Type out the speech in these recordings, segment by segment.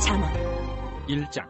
잠언 1장.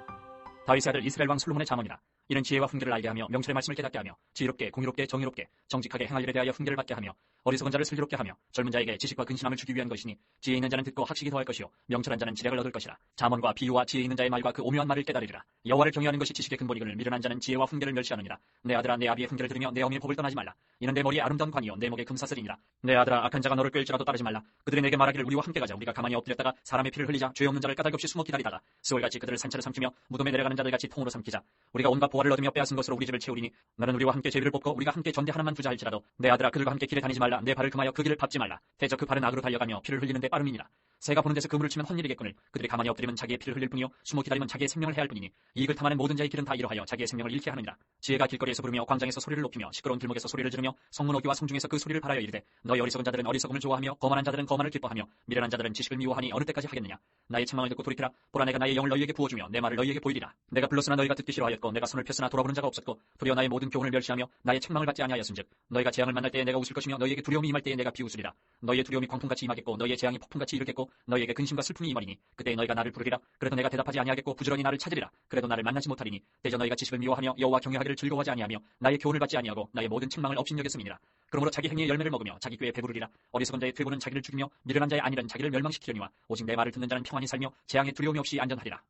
다윗의 아들 이스라엘 왕 솔로몬의 잠언이라. 이는 지혜와 훈계를 알게 하며 명철의 말씀을 깨닫게 하며 지혜롭게 공의롭게 정의롭게 정직하게 행할 일에 대하여 훈계를 받게 하며 어리석은 자를 슬기롭게 하며 젊은 자에게 지식과 근신함을 주기 위한 것이니 지혜 있는 자는 듣고 학식이 더할 것이요 명철한 자는 지략을 얻을 것이라. 잠언과 비유와 지혜 있는 자의 말과 그 오묘한 말을 깨달으리라. 여호와를 경외하는 것이 지식의 근본이거늘 미련한 자는 지혜와 훈계를 멸시하느니라. 내 아들아 내 아비의 훈계를 들으며 내 어미의 법을 떠나지 말라. 이는 내 머리에 아름다운 관이요 내 목에 금사슬이니라. 내 아들아 악한 자가 너를 끌지라도 따르지 말라. 그들이 내게 말하기를 우리와 함께 가자. 우리가 가만히 엎드렸다가 사람의 피를 흘리자. 죄 없는 자를 까닭없이 숨어 기다리다가 스월같이 그들을 산채로 삼키며 무덤에 내려가는 자들같이 통으로 삼키자. 우리가 온갖 보화를 얻으며 빼앗은 것으로 우리 집을 채우리니 너는 우리와 함께 제비를 뽑고 우리가 함께 전대 하나만 두자 할지라도 내 아들아 그들과 함께 길에 다니지 말라. 내 발을 금하여 그 길을 밟지 말라. 대저 그 발은 악으로 달려가며 피를 흘리는 데 빠름이니라. 새가 보는 데서 그물을 치면 헛일이겠거늘 그들이 가만히 엎드리면 자기의 피를 흘릴 뿐이요 숨어 기다리면 자기의 생명을 해할 뿐이니 이익을 탐하는 모든 자의 길은 다 이러하여 자기의 생명을 잃게 하느니라. 지혜가 길거리에서 부르며 광장에서 소리를 높이며 시끄러운 길목에서 소리를 지르며 성문 어귀와 성중에서 그 소리를 발하여 이르되 너희 어리석은 자들은 어리석음을 좋아하며 거만한 자들은 거만을 기뻐하며 미련한 자들은 지식을 미워하니 어느 때까지 하겠느냐. 나의 책망을 듣고 돌이키라. 보라 내가 나의 영을 너희에게 부어주며 내 말을 너희에게 보이리라. 내가 불렀으나 너희가 듣기 싫어하였고 내가 손을 폈으나 돌아보는 자가 없었고 도리어 나의 모든 교훈을 멸시하며 나의 책망을 받지 아니하였은즉 너희가 재앙을 만날 때에 내가 웃을 것이며 너희에게 두려움이 임할 때에 내가 비웃으리라. 너희의 두려움이 광풍같이 임하겠고 너희의 재앙이 폭풍같이 이르겠고 너희에게 근심과 슬픔이 임하리니 그때 너희가 나를 부르리라. 그래도 내가 대답하지 아니하겠고 부지런히 나를 찾으리라. 그래도 나를 만나지 못하리니 대저 너희가 지식을 미워하며 여호와 경외하기를 즐거워하지 아니하며 나의 교훈을 받지 아니하고 나의 모든 책망을 업신여겼음이니라. 그러므로 자기 행위의 열매를 먹으며 자기 꾀에 배부르리라. 어리석은 자의 퇴고는 자기를 죽이며 미련한 자의 안일은 자기를 멸망시키려니와 오직 내 말을 듣는 자는 평안히 살며 재앙에 두려움이 없이 안전하리라.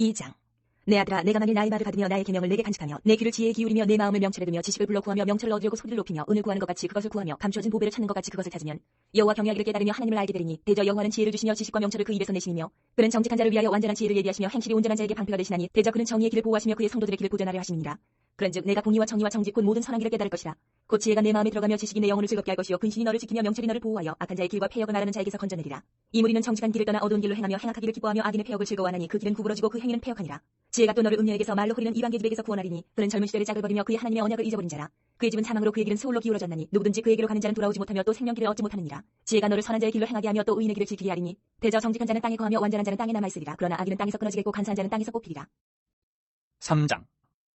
2장. 내 아들아 내가 만일 나의 말을 받으며 나의 계명을 내게 간직하며 내 귀를 지혜에 기울이며 내 마음을 명철에 두며 지식을 불러 구하며 명철을 얻으려고 소리를 높이며 은을 구하는 것 같이 그것을 구하며 감추어진 보배를 찾는 것 같이 그것을 찾으면 여호와 경외하기를 깨달으며 하나님을 알게 되리니 대저 여호와는 지혜를 주시며 지식과 명철을 그 입에서 내시니며 그는 정직한 자를 위하여 완전한 지혜를 예비하시며 행실이 온전한 자에게 방패가 되시나니 대저 그는 정의의 길을 보호하시며 그의 성도들의 길을 보존하려 하심이니라. 그런즉 내가 공의와 정의와 정직 곧 모든 선한 길을 깨달을 것이라. 곧 지혜가 내 마음에 들어가며 지식이 내 영혼을 즐겁게 할 것이요 근신이 너를 지키며 명철이 너를 보호하여 악한 자의 길과 패역을 말하는 자에게서 건져내리라. 이 무리는 정직한 길을 떠나 어두운 길로 행하며 행악하기를 기뻐하며 악인의 패역을 즐거워하나니 그 길은 구부러지고 그 행위는 패역하니라. 지혜가 또 너를 음녀에게서 말로 호리는 이방계 집에게서 구원하리니 그는 젊은 시절의 짝을 버리며 그의 하나님의 언약을 잊어버린 자라. 그의 집은 사망으로 그의 길은 수월로 기울어졌나니 누구든지 그에게로 가는 자는 돌아오지 못하며 또 생명길을 얻지 못하느니라. 지혜가 너를 선한 자의 길로 행하게 하며 또 의인의 길을 지키게 하리니 대저 정직한 자는 땅에 거하며 완전한 자는 땅에 남아있으리라. 그러나 악인은 땅에서 끊어지겠고 간사한 자는 땅에서 뽑히리라. 3장.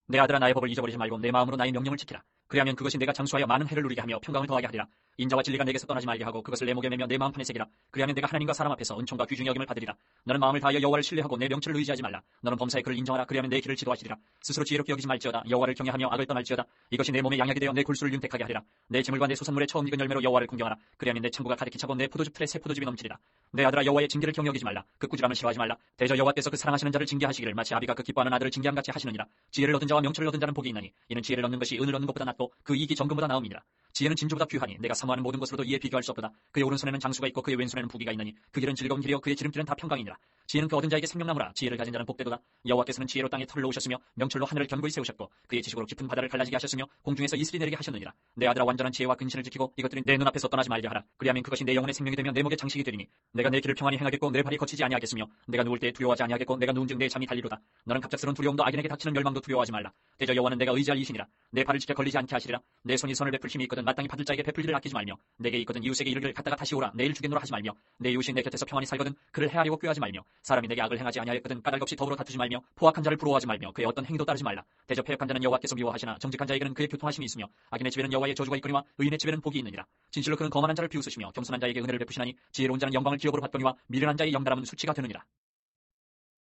내 아들아 나의 법을 잊어버리지 말고 내 마음으로 나의 명령을 지키라. 그리하면 그것이 내가 장수하여 많은 해를 누리게 하며 평강을 더하게 하리라. 인자와 진리가 내게서 떠나지 말게 하고 그것을 내 목에 매며 내 마음판에 새기라. 그리하면 내가 하나님과 사람 앞에서 은총과 귀중히 여김을 받으리라. 너는 마음을 다하여 여호와를 신뢰하고 내 명철을 의지하지 말라. 너는 범사의 그를 인정하라. 그리하면 내 길을 지도하시리라. 스스로 지혜롭게 여기지 말지어다. 여호와를 경외하며 악을 떠날지어다. 이것이 내 몸에 양약이 되어 내 골수를 윤택하게 하리라. 내 재물과 내 소산물의 처음 익은 열매로 여호와를 공경하라. 그리하면 내 창고가 가득히 차고 내 포도즙 틀에 새 포도즙이 넘치리라. 내 아들아 여호와의 징계를 경히 여기지 말라. 그 꾸지람을 싫어하지 말라. 대저 여호와께서 그 사랑하시는 자를 징계하시기를 마치 아비가 그 기뻐하는 아들을 징계함 같이 하시느니라. 지혜를 얻은 자와 명철을 얻은 자는 복이 있나니 이는 지혜를 얻는 것이 은을 얻는 것보다 낫고 그 이익이 정금보다 나음이니라. 지혜는 진주보다 귀하니 내가 사모하는 모든 것으로도 이에 비교할 수 없도다. 그의 오른손에는 장수가 있고 그의 왼손에는 부귀가 있나니 그 길은 즐거운 길이요 그의 지름길은 다 평강이니라. 지혜는 그 얻은 자에게 생명나무라. 지혜를 가진 자는 복되도다. 여호와께서는 지혜로 땅에 털을 놓으셨으며 명철로 하늘을 견고히 세우셨고 그의 지식으로 깊은 바다를 갈라지게 하셨으며 공중에서 이슬이 내리게 하셨느니라. 내 아들아 완전한 지혜와 근신을 지키고 이것들이 내 눈앞에서 떠나지 말게 하라. 그리하면 그것이 내 영혼의 생명이 되며 내 목의 장식이 되리니 내가 내 길을 평안히 행하겠고 내 발이 거치지 아니하겠으며 내가 누울 때에 두려워하지 아니하겠고 내가 누운즉 내 잠이 달리로다. 너는 갑작스러운 두려움도 악인에게 닥치는 멸망도 두려워하지 말라. 대저 여호와는 내가 의지할 이신이라. 내 발을 지켜 걸리지 않게 하시리라. 내 손이 선을 베풀 힘이 있거든 마땅히 받을 자에게 베풀기를 아끼지 말며 내게 있거든 이웃에게 이르기를 갔다가 다시 오라. 내일 주겠노라 하지 말며 내 이웃이 내 곁에서 평안히 살거든 그를 해하려고 꾀하지 말며 사람이 내게 악을 행하지 아니하였거든 까닭없이 더불어 다투지 말며 포악한 자를 부러워하지 말며 그의 어떤 행위도 따르지 말라. 대저 패역한 자는 여호와께서 미워하시나 정직한 자에게는 그의 교통하심이 있으며 악인의 집에는 여호와의 저주가 있거니와 의인의 집에는 복이 있느니라. 진실로 그는 거만한 자를 비웃으시며 겸손한 자에게 은혜를 베푸시나니 지혜로운 자는 영광을 기업으로 받거니와 미련한 자의 영달함은 수치가 되느니라.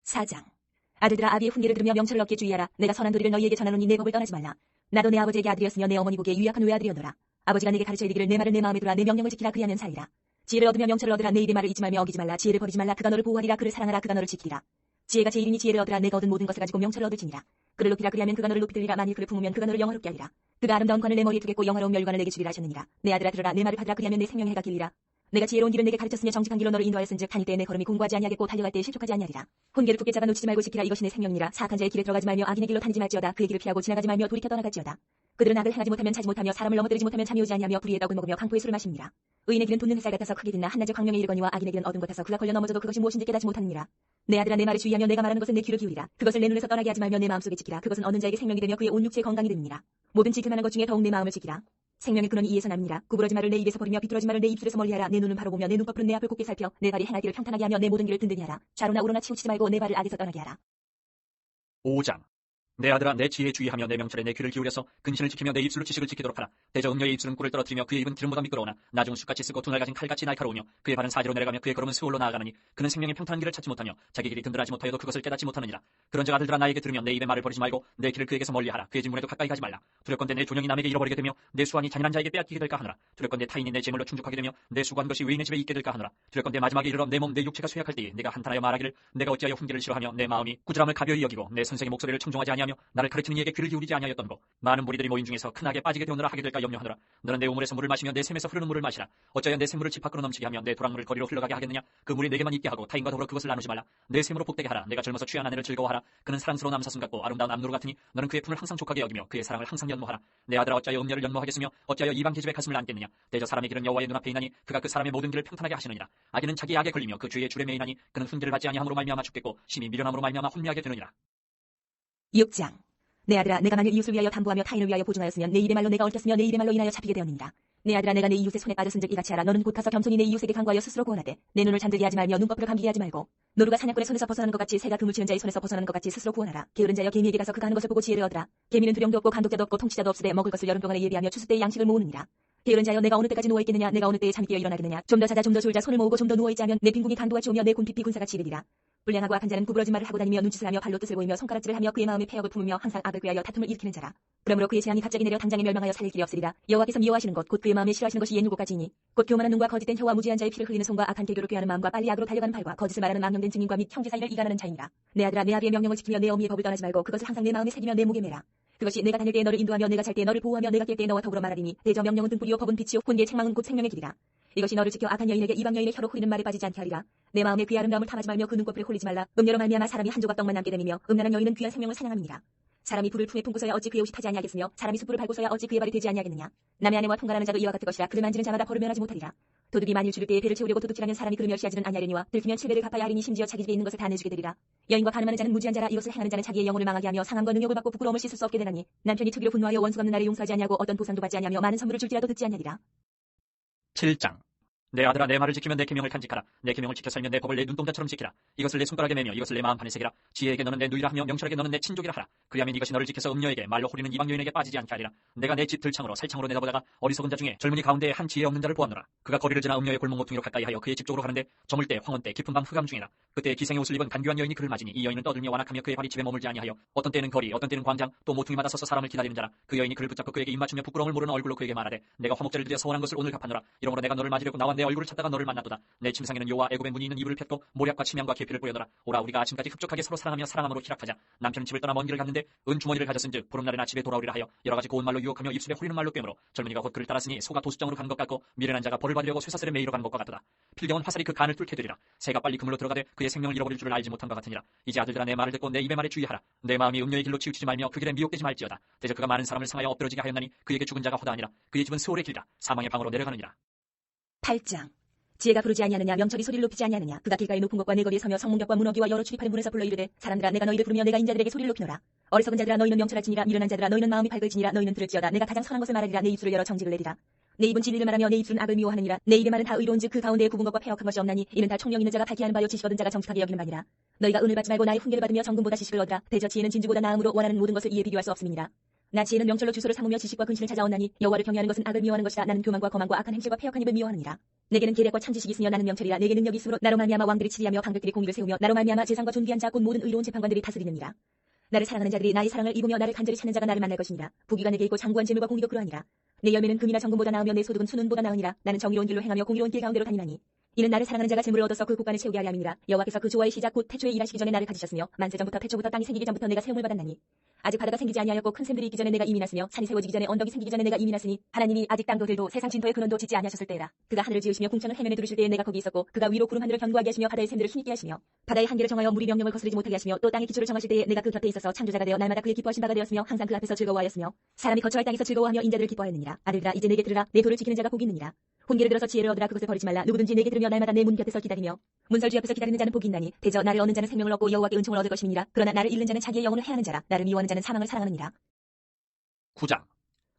4장. 아들들아 아비의 훈계를 들으며 명철을 얻게 주의하라. 내가 선한 도리를 너희에게 전하노니 내 법을 떠나지 말라. 나도 내 아버지에게 아들이었으며 내 어머니 보기에 유약한 외아들이었노라. 아버지가 내게 가르쳐 이르기를 내 말을 내 마음에 두라. 내 명령을 지키라. 그리하면 살리라. 지혜를 얻으며 명철을 얻으라. 내 입의 말을 잊지 말며 어기지 말라. 지혜를 버리지 말라. 그가 너를 보호하리라. 그를 사랑하라. 그가 너를 지키리라. 지혜가 제일이니 지혜를 얻으라. 내가 얻은 모든 것을 가지고 명철을 얻을지니라. 그를 높이라. 그리하면 그가 너를 높이 들리라. 만일 그를 품으면 그가 너를 영화롭게 하리라. 그가 아름다운 관을 내 머리에 두겠고 영화로운 멸관을 내게 주리라 하셨느니라. 내 아들아 들으라. 내 말을 받으라. 그리하면 내 생명의 해가 길리라. 내가 지혜로운 길을 내게 가르쳤으며 정직한 길로 너를 인도하였은즉 다닐 때에 내 걸음이 공고하지 아니하겠고 달려갈 때에 실족하지 아니하리라. 혼계를 굳게 잡아 놓치지 말고 지키라. 이것이 내 생명이니라. 사악한 자의 길에 들어가지 말며 악인의 길로 다니지 말지어다. 그의 길을 피하고 지나가지 말며 돌이켜 떠나갈지어다. 그들은 악을 행하지 못하면 차지 못하며 사람을 넘어뜨리지 못하면 잠이 오지 아니하며 불의의 떡을 먹으며 강포의 술을 마십니다. 의인의 길은 돋는 햇살 같아서 크게 빛나 한낮의 광명에 이르거니와 악인의 길은 어둠 같아서 그가 걸려 넘어져도 그것이 무엇인지 깨닫지 못하느니라. 내 아들아 내 말에 주의하며 내가 말하는 것은 내 귀로 기울이라. 그것을 내 눈에서 떠나게 하지 말며 내 마음속에 지키라. 그것은 얻는 자에게 생명이 되며 그의 온 육체의 건강이 됩니다. 모든 지킬 만한 것 중에 더욱 내 마음을 지키라. 생명의 근원이 이에서 납니다. 구부러지 말을 내 입에서 버리며 비뚤어지 말을 내 입술에서 멀리하라. 내 눈은 바로 보며 내 눈꺼풀은 내 앞을 곱게 살펴 내 발이 행할 길을 평탄하게 하며 내 모든 길을 든든히 하라. 좌로나 우로나 치우치지 말고 내 발을 악에서 떠나게 하라. 5장. 내 아들아, 내 지혜에 주의하며 내 명철에 내 귀를 기울여서 근신을 지키며 내 입술로 지식을 지키도록 하라. 대저 음녀의 입술은 꿀을 떨어뜨리며 그의 입은 기름보다 미끄러우나 나중은 숯같이 쓰고 두 날 가진 칼같이 날카로우며 그의 발은 사지로 내려가며 그의 걸음은 수월로 나아가느니 그는 생명의 평탄한 길을 찾지 못하며 자기 길이 든든하지 못하여도 그것을 깨닫지 못하느니라. 그런즉 아들들아, 나에게 들으며 내 입의 말을 버리지 말고 내 길을 그에게서 멀리하라. 그의 진문에도 가까이 가지 말라. 두렵건대 내 존영이 남에게 잃어버리게 되며 내 수완이 잔인한 자에게 빼앗기게 될까 하노라. 두렵건대 타인이 내 재물로 충족하게 되며 내 수고한 것이 외인의 집에 있게 될까 하노라. 두렵건대 마지막에 이르러 내 몸 내 육체가 쇠약할 때에 내가 한탄하여 말하기를 내가 어찌하여 훈계를 싫어하며 내 마음이 꾸지람을 가벼이 여기고 내 선생의 목소리를 청종하지 아니하며 나를 가르치는 이에게 귀를 기울이지 아니하였던 거. 많은 무리들이 모인 중에서 큰 악에 빠지게 되오느라 하게 될까 염려하노라. 너는 내 우물에서 물을 마시며 내 샘에서 흐르는 물을 마시라. 어찌하여 내 샘물을 집 밖으로 넘치게 하며 내 도랑물을 거리로 흘러가게 하겠느냐. 그 물이 내게만 있게 하고 타인과 더불어 그것을 나누지 말라. 내 샘으로 복되게 하라. 내가 젊어서 취한 아내를 즐거워하라. 그는 사랑스러운 암사슴 같고 아름다운 암노루 같으니 너는 그의 품을 항상 족하게 여기며 그의 사랑을 항상 연모하라. 내 아들아, 어찌하여 음녀를 연모하겠으며 어찌하여 이방 계집의 가슴을 안겠느냐. 대저 사람의 길은 여호와의 눈앞에 있나니 그가 그 사람의 모든 길을 평탄하게 하시느니라. 악인은 자기 악에 걸리며 그 죄의 줄에 매이나니 그는 훈계를 받지 아니함으로 말미암아 죽겠고 심히 미련함으로 말미암아 혼미하게 되느니라. 6장. 내 아들아, 내가 만일 이웃을 위하여 담보하며 타인을 위하여 보증하였으면 내 입의 말로 내가 얽혔으며 내 입의 말로 인하여 잡히게 되었느니라. 내 아들아, 내가 내 이웃의 손에 빠졌은즉 이같이 하라. 너는 곧 가서 겸손히 내 이웃에게 간구하여 스스로 구원하되 내 눈을 잠들게 하지 말며 눈꺼풀을 감기게 하지 말고 노루가 사냥꾼의 손에서 벗어나는 것 같이 새가 그물 치는 자의 손에서 벗어나는 것 같이 스스로 구원하라. 게으른 자여, 개미에게 가서 그가 하는 것을 보고 지혜를 얻으라. 개미는 두령도 없고 감독자도 없고 통치자도 없으되 먹을 것을 여름 동안에 예비하며 추수 때에 양식을 모으느니라. 게으른 자여, 내가 어느 때까지 누워있겠느냐. 내가 어느 때에 잠이 깨어 일어나겠느냐. 좀 더 자자, 좀 더 졸자. 손을 모으고 좀 더 누워있자 하면 내 빈궁이 강도같이 오며 내 곤핍이 군사같이 이르리라. 불량하고 악한 자는 구부러진 말을 하고 다니며 눈짓을 하며 발로 뜻을 보이며 손가락질을 하며 그의 마음에 패역을 품으며 항상 악을 꾀하여 다툼을 일으키는 자라. 그러므로 그의 재앙이 갑자기 내려 당장에 멸망하여 살릴 길이 없으리라. 여호와께서 미워하시는 것 곧 그의 마음에 싫어하시는 것이 옛 누구까지니 곧 교만한 눈과 거짓된 혀와 무지한 자의 피를 흘리는 손과 악한 계교를 꾀하는 마음과 빨리 악으로 달려가는 발과 거짓을 말하는 악령된 증인과 및 형제 사이를 이간하는 자이니라. 내 아들아, 내 아비의 명령을 지키며 내 어미의 법을 떠나지 말고 그것을 항상 내 마음에 새기며 내 목에 매라. 그것이 내가 다닐 때에 너를 인도하며 내가 잘 때에 너를 보호하며 내가 깰 때에 너와 더불어 말하리니 대저 명령은 등불이요 법은 빛이요 훈계의 책망은 곧 생명의 길이라. 이것이 너를 지켜 악한 여인에게 이방 여인의 혀로 흐리는 말에 빠지지 않게 하리라. 내 마음에 그의 아름다움을 탐하지 말며 그 눈꺼풀에 홀리지 말라. 음녀로 말미암아 사람이 한 조각 떡만 남게 됨이며 음란한 여인은 귀한 생명을 사냥함이니라. 사람이 불을 품에 품고서야 어찌 그의 옷이 타지 아니하겠으며 사람이 숯불을 밟고서야 어찌 그의 발이 되지 아니하겠느냐. 남의 아내와 통관하는 자도 이와 같을 것이라. 그를 만지는 자마다 벌을 면하지 못하리라. 도둑이 만일 줄일 때에 배를 채우려고 도둑질하면 사람이 그를 멸시하지는 아니하려니와 들키면 7배를 갚아야 하리니 심지어 자기 집에 있는 것을 다 내주게 되리라. 여인과 간음하는 자는 무지한 자라. 이것을 행하는 자는 자기의 영혼을 망하게 하며 상함과 능욕을 받고 부끄러움을 씻을 수 없게 되나니 남편이 투기로 분노하여 원수 갚는 날에 용서하지 아니하고 어떤 보상도 받지 아니하며 많은 선물을 줄지라도 듣지 아니하리라. 7장. 내 아들아, 내 말을 지키면 내 계명을 간직하라. 내 계명을 지켜 살면 내 법을 내 눈동자처럼 지키라. 이것을 내 손가락에 매며 이것을 내 마음판에 새기라. 지혜에게 너는 내 누이라 하며 명철에게 너는 내 친족이라 하라. 그리하면 이것이 너를 지켜서 음녀에게 말로 호리는 이방 여인에게 빠지지 않게 하리라. 내가 내 집 들창으로 살창으로 내다보다가 어리석은 자 중에 젊은이 가운데에 한 지혜 없는 자를 보았노라. 그가 거리를 지나 음녀의 골목 모퉁이로 가까이 하여 그의 집 쪽으로 가는데 저물 때 황혼 때 깊은 밤 흑암 중이라. 그때 기생의 옷을 입은 간교한 여인이 그를 맞으니 이 여인은 떠들며 완악하며 그의 발이 집에 머물지 아니하여 어떤 때는 거리 어떤 때는 광장 또 모퉁이마다 서서 사람을 기다리는 자라. 그 여인이 그를 붙잡고 그에게 입맞추며 부끄러움을 모르는 얼굴로 그에게 말하되 내가 화목제를 드려 서원한 것을 오늘 갚았노라. 이러므로 내가 너를 맞으려고 나와 내 얼굴을 찾다가 너를 만났도다. 내 침상에는 여호와 애굽의 문이 있는 이불을 폈고 모략과 침향과 계피를 뿌려더라. 오라, 우리가 아침까지 흡족하게 서로 사랑하며 사랑함으로 희락하자. 남편은 집을 떠나 먼 길을 갔는데 은 주머니를 가졌은즉 보름날에나 집에 돌아오리라 하여 여러 가지 고운 말로 유혹하며 입술에 호리는 말로 꿰므로 젊은이가 곧 그를 따랐으니 소가 도수장으로 간 것 같고 미련한 자가 벌을 받으려고 쇠사슬에 매이러 간 것과 같도다. 필경은 화살이 그 간을 뚫게 되리라. 새가 빨리 그물로 들어가되 그의 생명을 잃어버릴 줄을 알지 못한 것 같으니라. 이제 아들들아, 내 말을 듣고 내 입의 말에 주의하라. 내 마음이 음녀의 길로 치우치지 말며 그 길에 미혹되지 말지어다. 대저 그가 많은 사람을 상하여 엎드러지게 하였나니 그에게 죽은 자가 허다하니라. 그의 집은 스올의 길이라. 사망의 방으로 내려가느니라. 8장. 지혜가 부르지 아니하느냐. 명철이 소리를 높이지 아니하느냐. 그가 길가에 높은 곳과 내 거리에 서며 성문벽과 문어기와 여러 출입하는 문에서 불러 이르되 사람들아, 내가 너희를 부르며 내가 인자들에게 소리를 높이노라. 어리석은 자들아, 너희는 명철할지니라. 미련한 자들아, 너희는 마음이 밝을지니라. 너희는 들을지어다. 내가 가장 선한 것을 말하리라. 내 입술을 열어 정직을 내리라. 내 입은 진리를 말하며 내 입술은 악을 미워하느니라. 내 입의 말은 다 의로운즉 그 가운데에 굽은 것과 패역한 것이 없나니 이는 다 총명 있는 자가 밝게 하는 바요 지식 얻은 자가 정직하게 여기는 바니라. 너희가 은을 받지 말고 나의 훈계를 받으며 정금보다 지식을 얻으라. 대저 지혜는 진주보다 나음으로 원하는 모든 것을 이에 비교할 수 없음이니라. 나 지혜는 명철로 주소를 삼으며 지식과 근신을 찾아온나니 여호와를 경외하는 것은 악을 미워하는 것이라. 나는 교만과 거만과 악한 행실과 패역한 입을 미워하느니라. 내게는 계략과 참지식이 있으며 나는 명철이라. 내게 능력이 있으므로 나로 말미암아 왕들이 치리하며 방백들이 공의를 세우며 나로 말미암아 재상과 존귀한 자 곧 모든 의로운 재판관들이 다스리느니라. 나를 사랑하는 자들이 나의 사랑을 입으며 나를 간절히 찾는 자가 나를 만날 것이니라. 부귀가 내게 있고 장구한 재물과 공의도 그러하니라. 내 열매는 금이나 정금보다 나으며 내 소득은 수는보다 나으니라. 나는 정의로운 길로 행하며 공의로운 길 가운데로 다니나니 이는 나를 사랑하는 자가 재물을 얻어서 그 곳간을 채우게 하려 함이니라. 여호와께서 그 조화의 시작 곧 태초에 일하시기 전에 나를 가지셨으며 만세 전부터 태초부터 땅이 생기기 전부터 내가 세움을 받았나니 아직 바다가 생기지 아니하였고 큰 샘들이 있기 전에 내가 이미 났으며 산이 세워지기 전에 언덕이 생기기 전에 내가 이미 났으니 하나님이 아직 땅도 들도 세상 진토의 근원도 짓지 아니하셨을 때라. 그가 하늘을 지으시며 궁창을 해면에 두르실 때에 내가 거기 있었고 그가 위로 구름 하늘을 견고하게 하시며 바다의 샘들을 힘있게 하시며 바다의 한계를 정하여 물이 명령을 거스르지 못하게 하시며 또 땅의 기초를 정하실 때에 내가 그 곁에 있어서 창조자가 되어 날마다 그의 기뻐하신 바가 되었으며 항상 그 앞에서 즐거워하였으며 사람이 거처할 땅에서 즐거워하며 인자들을 기뻐하였느니라. 아들들아, 이제 내게 들으라. 내 도를 지키는 자가 복이 있느니라. 훈계를 들어서 지혜를 얻으라. 그것을 버리지 말라. 누구든지 내게 들으며 날마다 내 문 곁에서 기다리며 문설주 옆에서 기다리는 자는 복이 있나니 대저 나를 얻는 자는 생명을 얻고 여호와께 은총을 얻을 것임이니라. 그러나 나를 잃는 자는 자기의 영혼을 해하는 자라. 나를 미워하는 자는 사망을 사랑하느니라. 9장.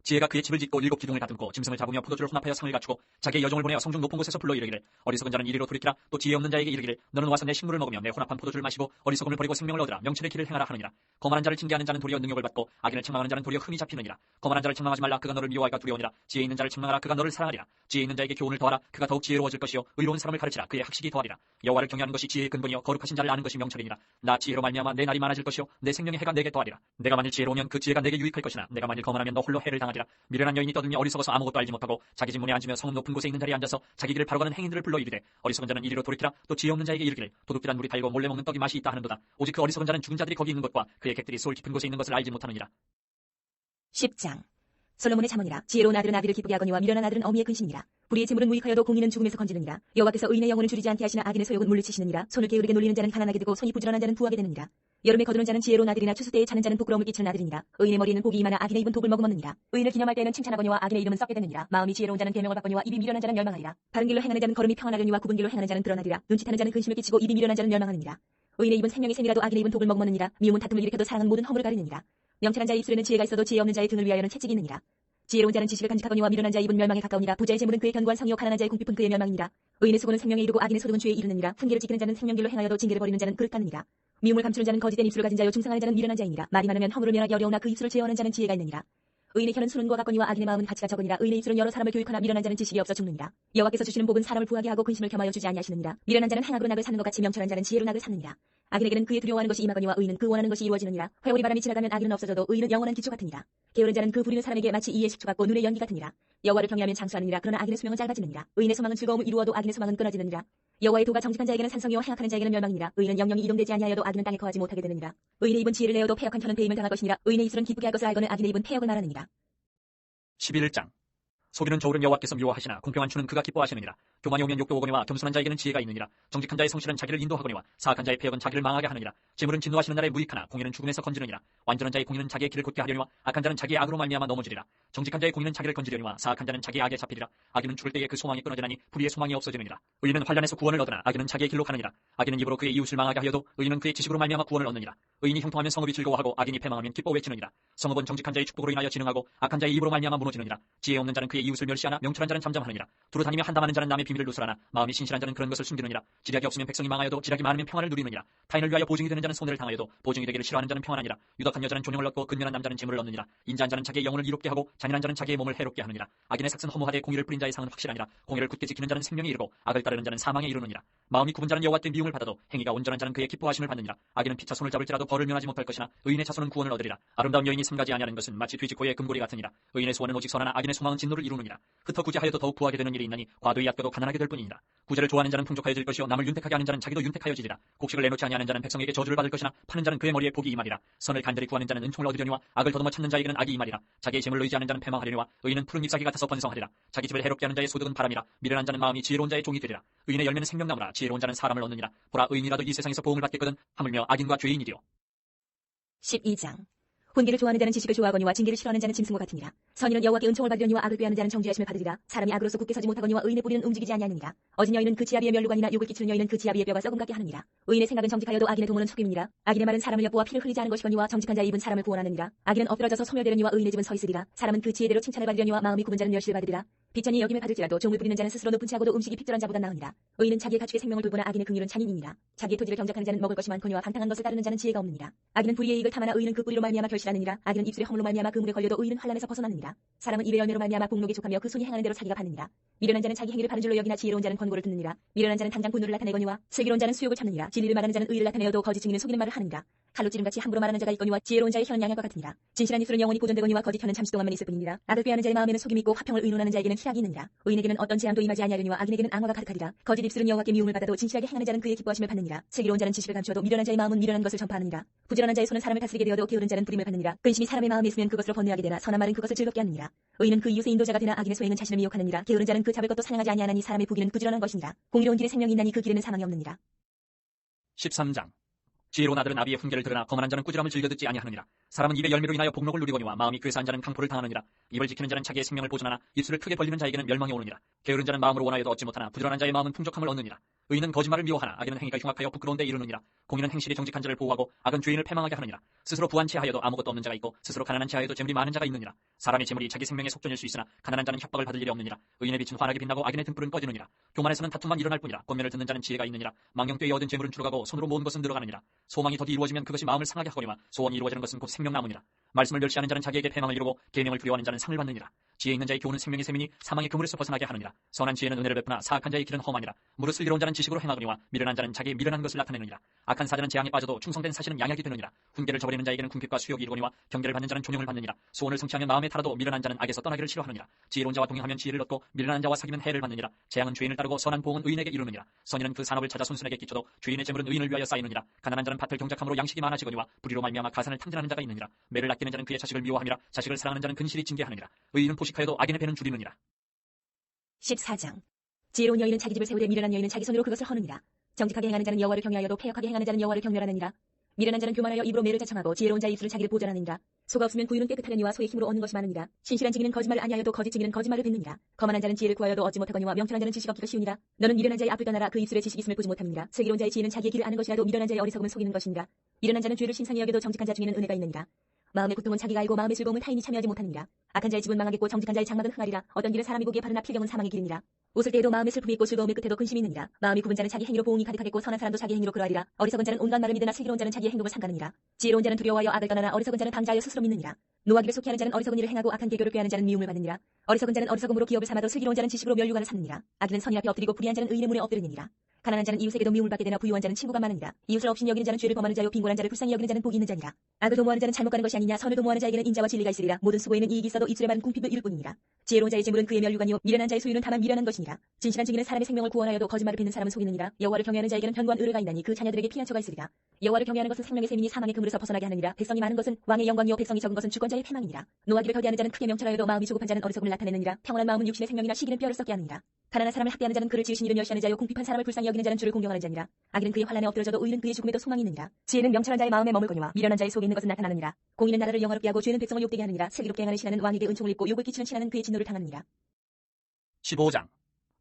지혜가 그의 집을 짓고 7 기둥을 다듬고 짐승을 잡으며 포도주를 혼합하여 상을 갖추고 자기의 여종을 보내어 성중 높은 곳에서 불러 이르기를 어리석은 자는 이리로 돌이키라. 또 지혜 없는 자에게 이르기를 너는 와서 내 식물을 먹으며 내 혼합한 포도주를 마시고 어리석음을 버리고 생명을 얻으라. 명철의 길을 행하라 하느니라. 거만한 자를 징계하는 자는 도리어 능욕을 받고 악인을 책망하는 자는 도리어 흠이 잡히느니라. 거만한 자를 책망하지 말라. 그가 너를 미워하기가 두려우니라. 지혜 있는 자를 책망하라. 그가 너를 사랑하리라. 지혜 있는 자에게 교훈을 더하라. 그가 더욱 지혜로워질 것이요 의로운 사람을 가르치라. 그의 학식이 더하리라. 여호와를 경외하는 것이 지혜의 근본이요 거룩하신 자를 아는 것이 명철이니라. 나 지혜로 말미암아 내 날이 많아질 것이요 내 생명의 해가 내게 더하리라. 내가 만일 지혜로우면 그 지혜가 내게 유익할 것이나 내가 만일 거만하면 너 홀로 해를 당하리라. 미련한 여인이 떠들며 어리석어서 아무것도 알지 못하고 자기 집 문에 앉으며 성읍 높은 곳에 있는 자리에 앉아서 자기 길을 바로 가는 행인들을 불러 이르되 어리석은 자는 이리로 돌이키라. 또 지혜 없는 자에게 이르기를 도둑질한 물이 달고 몰래 먹는 떡이 맛이 있다 하는도다. 오직 그 어리석은 자는 죽은 자들이 거기 있는 것과 그의 객들이 소울 깊은 곳에 있는 것을 알지 못하느니라. 10장 솔로몬의 잠언이라. 지혜로운 아들은 아비를 기쁘게 하거니와 미련한 아들은 어미의 근심이니라. 불의의 재물은 무익하여도 공의는 죽음에서 건지느니라. 여호와께서 의인의 영혼을 줄이지 않게 하시나 악인의 소욕은 물리치시느니라. 손을 게으르게 놀리는 자는 가난하게 되고 손이 부지런한 자는 부하게 되느니라. 여름에 거두는 자는 지혜로운 아들이나 추수 때에 자는 자는 부끄러움을 끼치는 아들이니라. 의인의 머리에는 복이 임하나 악인의 입은 독을 머금었느니라. 의인을 기념할 때에는 칭찬하거니와 악인의 이름은 썩게 되느니라. 마음이 지혜로운 자는 계명을 받거니와 입이 미련한 자는 멸망하리라. 바른 길로 행하는 자는 걸음이 평안하려니와 굽은 길로 행하는 자는 드러나리라. 눈치타는 자는 근심을 끼치고 입이 미련한 자는 멸망하느니라. 의인의 입은 생명의 샘이라도 악인의 입은 독을 머금었느니라. 미움은 다툼을 일으켜도 사랑은 모든 허물을 가리느니라. 명철한 자의 입술에는 지혜가 있어도 지혜 없는 자의 등을 위하여는 채찍이 있느니라. 지혜로운 자는 지식을 간직하거니와 미련한 자의 입은 멸망에 가까우니라. 부자의 재물은 그의 견고한 성이요 가난한 자의 궁핍은 그의 멸망이니라. 의인의 수고는 생명에 이르고 악인의 소득은 죄에 이르느니라. 훈계를 지키는 자는 생명길로 행하여도 징계를 버리는 자는 그릇 같느니라. 미움을 감추는 자는 거짓된 입술을 가진 자요 중상하는 자는 미련한 자이니라. 말이 많으면 허물을 면하기 어려우나 그 입술을 제어하는 자는 지혜가 있느니라. 의인의 혀는 수는과 같거니와 악인의 마음은 가치가 적으니라. 의인의 입술은 여러 사람을 교육하나 미련한 자는 지식이 없어 죽느니라. 여호와께서 주시는 복은 사람을 부하게 하고 근심을 겸하여 주지 아니하시느니라. 미련한 자는 행악으로 낙을 사는 것 같이 명철한 자는 지혜로 낙을 삼느니라. 악인에게는 그의 두려워하는 것이 임하거니와 의인은 그 원하는 것이 이루어지느니라. 회오리 바람이 지나가면 악인은 없어져도 의인은 영원한 기초 같으니라. 게으른 자는 그 부리는 사람에게 마치 이의 식초 같고 눈의 연기 같으니라. 여호와를 경외하면 장수하느니라. 그러나 악인의 수명은 짧아지느니라. 의인의 소망은 즐거움을 이루어도 악인의 소망은 끊어지느니라. 여호와의 도가 정직한 자에게는 산성이요 행악하는 자에게는 멸망이니라. 의인은 영영이 이동되지 아니하여도 악인은 땅에 거하지 못하게 되느니라. 의인의 입은 지혜를 내어도 패역한 혀는 배임을 당할 것이니라. 의인의 입술은 기쁘게 할 것을 알거늘 악인의 입은 패역을 말하느니라. 11장 소비는 저울은 여호와께서 미워하시나 공평한 추는 그가 기뻐하시느니라. 교만이 오면 욕도 오거니와 겸손한 자에게는 지혜가 있느니라. 정직한 자의 성실은 자기를 인도하거니와 사악한 자의 패역은 자기를 망하게 하느니라. 재물은 진노하시는 날에 무익하나 공의는 죽음에서 건지느니라. 완전한 자의 공의는 자기의 길을 곧게 하려니와 악한 자는 자기의 악으로 말미암아 넘어지리라. 정직한 자의 공의는 자기를 건지려니와 사악한 자는 자기의 악에 잡히리라. 악인은 죽을 때에 그 소망이 끊어지나니 불의의 소망이 없어지느니라. 의인은 환난에서 구원을 얻으나 악인은 자기의 길로 가느니라. 악인은 입으로 그의 이웃을 망하게 하여도 의인은 그의 지식으로 말미암아 구원을 얻느니라. 의인이 형통하면 성읍이 즐거워하고 악인이 패망하면 기뻐 외치느니라. 성읍은 정직한 자의 축복으로 인하여 진흥하고 악한 자의 입으로 말미암아 무너지느니라. 지혜 없는 자는 그의 이웃을 멸시하나 명철한 자는 잠잠하느니라. 두루 다니며 한담하는 자는 남의 비밀을 누설하나 마음이 신실한 자는 그런 것을 숨기느니라. 지략이 없으면 백성이 망하여도 지략이 많으면 평안을 누리느니라. 타인을 위하여 보증이 되는 자는 손해를 당하여도 보증이 되기를 싫어하는 자는 평안하니라. 유덕한 여자는 존영을 얻고 근면한 남자는 재물을 얻느니라. 인자한 자는 자기의 영혼을 이롭게 하고 잔인한 자는 자기의 몸을 해롭게 하느니라. 악인의 삭은 허무하되 공의를 뿌린 자의 상은 확실하니라. 공의를 굳게 지키는 자는 생명에 이르고 악을 따르는 자는 사망에 이르느니라. 마음이 굽은 자는 여호와께 미움을 받아도 행위가 온전한 자는 그의 기뻐하심을 받느니라. 악인은 피차 손을 잡을지라도 벌을 면하지 못할 것이나 의인의 자손은 구원을 얻으리라. 아름다운 여인이 삼가지 아니하는 것은 마치 뒤집고의 금고리 같으니라. 의인의 소원은 오직 선하나 악인의 소망은 진노를 이루느니라. 흩어 구제하여도 더욱 구하게 되는 일이 있나니 과도히 아껴도 가난하게 될 뿐이니라. 구제를 좋아하는 자는 풍족하여질 것이요 남을 윤택하게 하는 자는 자기도 윤택하여지리라. 곡식을 내놓지 아니하는 자는 백성에게 저주를 받을 것이나 파는 자는 그의 머리에 복이 임하리라. 선을 간절히 구하는 자는 은총을 얻으려니와 악을 더듬어 찾는 자에게는 악이 임하리라. 자기의 재물로 의지하는 자는 패망하려니와 의인은 푸른 잎사귀 같아서 번성하리라. 자기 집을 해롭게 하는 자의 소득은 바람이라. 미련한 자는 마음이 지혜로운 자의 종이 되리라. 의인의 열매는 생명나무라. 지혜로운 자는 사람을 얻느니라. 보라 의인이라도 이 세상에서 보응을 받겠거든 하물며 악인과 죄인이리요. 12장 훈계를 좋아하는 자는 지식을 좋아하거니와 징계를 싫어하는 자는 짐승과 같으니라. 선인은 여호와께 은총을 받으려니와 악을 꾀하는 자는 정죄하심을 받으리라. 사람이 악으로서 굳게 서지 못하거니와 의인의 뿌리는 움직이지 아니하느니라. 어진 여인은 그 지아비의 멸류관이나 욕을 끼치는 여인은 그 지아비의 뼈가 썩음 같게 하느니라. 의인의 생각은 정직하여도 악인의 도모는 속임이니라. 악인의 말은 사람을 엿보아 피를 흘리지 않은 것이거니와 정직한 자의 입은 사람을 구원하느니라. 악인은 엎드러져서 소멸되려니와 의인의 집은 서 있으리라. 사람은 그 지혜대로 칭찬을 받으려니와 마음이 굽은 자는 멸시를 받으리라. 비천이 여김을 받을지라도 종을 부리는 자는 스스로 높은 채하고도 음식이 핍절한 자보다 나으니라. 의인은 자기의 가축의 생명을 돌보나 악인의 긍휼은 잔인이니라. 자기의 토지를 경작하는 자는 먹을 것이 많거니와 방탕한 것을 따르는 자는 지혜가 없느니라. 악인은 불의의 이익을 탐하나 의인은 그 뿌리로 말미암아 결실하느니라. 악인은 입술의 허물로 말미암아 그 물에 걸려도 의인은 환난에서 벗어나느니라. 사람은 입의 열매로 말미암아 복록에 족하며 그 손이 행하는 대로 자기가 받느니라. 미련한 자는 자기 행위를 바른 줄로 여기나 지혜로운 자는 권고를 듣느니라. 미련한 자는 당장 분노를 나타내거니와 슬기로운 자는 수욕을 참느니라. 진리를 말하는 자는 의를 나타내어도 거짓 증인은 속이는 말을 하느니라. 칼로 찌름같이 함부로 말하는 자가 있거니와 지혜로운 자의 혀는 양약과 같으니라. 진실한 입술은 영원히 보존되거니와 거짓 혀는 잠시 동안만 있을 뿐이니라. 악을 꾀하는 자의 마음에는 속임이 있고 화평을 의논하는 자에게는 희락이 있느니라. 의인에게는 어떤 재앙도 임하지 아니하려니와 악인에게는 앙화가 가득하리라. 거짓 입술은 여호와께 미움을 받아도 진실하게 행하는 자는 그의 기뻐하심을 받느니라. 슬기로운 자는 지식을 감추어도 미련한 자의 마음은 미련한 것을 전파하느니라. 부지런한 자의 손은 사람을 다스리게 되어도 게으른 자는 부림을 받느니라. 근심이 사람의 마음에 있으면 그것으로 번뇌하게 되나 선한 말은 그것을 즐겁게 하느니라. 의인은 그 이웃의 인도자가 되나 악인의 소행은 자신을 미혹하느니라. 게으른 자는 그 잡을 것도 사냥하지 아니하나니 사람의 부귀는 부지런한 것이니라. 공의로운 길에 생명이 있나니 그 길에는 사망이 없느니라. 13장 지혜로운 아들은 아비의 훈계를 들으나 거만한 자는 꾸지람을 즐겨 듣지 아니하느니라. 사람은 입의 열매로 인하여 복록을 누리거니와 마음이 괴사한 자는 강포를 당하느니라. 입을 지키는 자는 자기의 생명을 보존하나 입술을 크게 벌리는 자에게는 멸망이 오느니라. 게으른 자는 마음으로 원하여도 얻지 못하나 부지런한 자의 마음은 풍족함을 얻느니라. 의인은 거짓말을 미워하나 악인은 행위가 흉악하여 부끄러운데 이르느니라. 공의는 행실이 정직한 자를 보호하고 악은 죄인을 패망하게 하느니라. 스스로 부한 채하여도 아무것도 없는 자가 있고 스스로 가난한 채하여도 재물이 많은 자가 있느니라. 사람의 재물이 자기 생명의 속전일 수 있으나 가난한 자는 협박을 받을 일이 없느니라. 의인의 빛은 환하게 빛나고 악인의 등불은 꺼지느니라. 교만에서는 다툼만 일어날 뿐이라. 권면을 듣는 자는 지혜가 있느니라. 망령되이 얻은 재물은 줄어가고 손으로 모은 것은 늘어가느니라. 소망이 더디 이루어지면 그것이 마음을 상하게 하거니와 소원이 이루어지는 것은 곧 생명나무니라. 말씀을 멸시하는 자는 자기에게 패망을 이루고 계명을 두려워하는 자는 상을 받느니라. 지혜 있는 자의 교훈은 생명의 셈이니 사망의 그물에서 벗어나게 하느니라. 선한 지혜는 은혜를 베푸나 사악한 자의 길은 험하니라. 무릇 슬기로운 자는 지식으로 행하거니와 미련한 자는 자기의 미련한 것을 나타내느니라. 악한 사자는 재앙에 빠져도 충성된 사신은 양약이 되느니라. 훈계를 저버리는 자에게는 궁핍과 수욕이 이르거니와 경계를 받는 자는 존용을 받느니라. 소원을 성취하면 마음에 타라도 미련한 자는 악에서 떠나기를 싫어하느니라. 지혜로운 자와 동행하면 지혜를 얻고 미련한 자와 사귀면 해를 받느니라. 재앙은 죄인을 따르고 선한 보응은 의인에게 이르느니라. 선인은 그 산업을 찾아 손순에게 끼쳐도 죄인의 재물은 의인을 위하여 쌓이느니라. 가난한 자는 밭을 경작함으로 양식이 많아지거니와 불의로 말미암아 가산을 탕진하는 자가 있느니라. 매를 아끼는 자는 그의 자식을 미워함이라. 자식을 사랑하는 자는 근실이 징계하느니라. 의인은 포식하여도 악인의 배는 줄이느니라. 14장. 지혜로운 여인은 자기 집을 세우되 미련한 여인은 자기 손으로 그것을 허느니라. 정직하게 행하는 자는 여호와를 경외하여도 패역하게 행하는 자는 여호와를 경멸하느니라. 미련한 자는 교만하여 입으로 매를 자청하고 지혜로운 자의 입술은 자기를 보전하느니라. 소가 없으면 구유는 깨끗하려니와 소의 힘으로 얻는 것이 많으니라. 신실한 증인은 거짓말을 아니하여도 거짓 증인은 거짓말을 빚느니라. 거만한 자는 지혜를 구하여도 얻지 못하거니와 명철한 자는 지식 얻기가 쉬우니라. 너는 미련한 자의 앞을 떠나라. 그 입술에 지식이 있음을 보지 못함이니라. 슬기로운 자의 지혜는 자기의 길을 아는 것이라도 미련한 자의 어리석음은 속이는 것이니라. 미련한 자는 죄를 심상히 여겨도 정직한 자 중에는 은혜가 있느니라. 마음의 고통은 자기가 알고 마음의 즐거움은 타인이 참여하지 못하느니라. 악한 자의 집은 망하겠고 정직한 자의 장막은 흥하리라. 어떤 길은 사람이 보기에 바르나 필경은 사망의 길이니라. 웃을 때에도 마음의 슬픔이 있고 즐거움의 끝에도 근심이 있느니라. 마음이 굽은 자는 자기 행위로 보응이 가득하겠고 선한 사람도 자기 행위로 그러하리라. 어리석은 자는 온갖 말을 믿으나 슬기로운 자는 자기의 행동을 삼가느니라. 지혜로운 자는 두려워하여 악을 떠나나 어리석은 자는 방자하여 스스로 믿느니라. 노하기를 속히 하는 자는 어리석은 일을 행하고 악한 계교를 꾀하는 자는 미움을 받느니라. 어리석은 자는 어리석음으로 기업을 삼아도 슬기로운 자는 지식으로 면류관을 삼느니라. 악인은 선인 앞에 엎드리고 불의한 자는 의인의 문에 엎드리느니라. 가난한 자는 이웃에게도 미움을 받게 되나 부유한 자는 친구가 많으니라. 이웃을 없인 여기는 자는 죄를 범하는 자요 빈곤한 자를 불쌍히 여기는 자는 복이 있는 자니라. 악을 도모하는 자는 잘못 가는 것이 아니냐. 선을 도모하는 자에게는 인자와 진리가 있으리라. 모든 수고에는 이익이 있어도 입술에 맞은 궁핍을 이룰 뿐이니라. 지혜로운 자의 재물은 그의 면류관이요 미련한 자의 소유는 다만 미련한 것이니라. 진실한 증인은 사람의 생명을 구원하여도 거짓말을 빚는 사람은 속이느니라. 여호와를 경외하는 자에게는 견고한 의뢰가 있나니 그 자녀들에게 피난처가 있으리라. 여호와를 경외하는 것은 생명의 셈이니 사망의 그물에서 벗어나게 하느니라. 백성이 많은 것은 왕의 영광이요 백성이 적은 것은 주권자의 패망이니라. 노하기를 더디하는 자는 크게 명철하여도 마음이 조급한 자는 어리석음을 나타내느니라. 평온한 마음은 육신의 생명이나 시기는 뼈를 썩게 하느니라. 가난한 사람을 학대하는 자는 그를 지으신 이를 멸시하는 자요 궁핍한 사람을 불쌍히 여기는 자는 주를 공경하는 자니라. 악인은 그의 환난에 엎드러져도 의인은 그의 죽음에도 소망이 있느니라. 지혜는 명철한 자의 마음에 머물거니와 미련한 자의 속에 있는 것은 나타나느니라. 공의는 나라를 영화롭게 하고 죄는 백성을 욕되게 하느니라. 슬기롭게 행하는 신하는 왕에게 은총을 입고 욕을 끼치는 신하는 그의 진노를 당하느니라. 15장.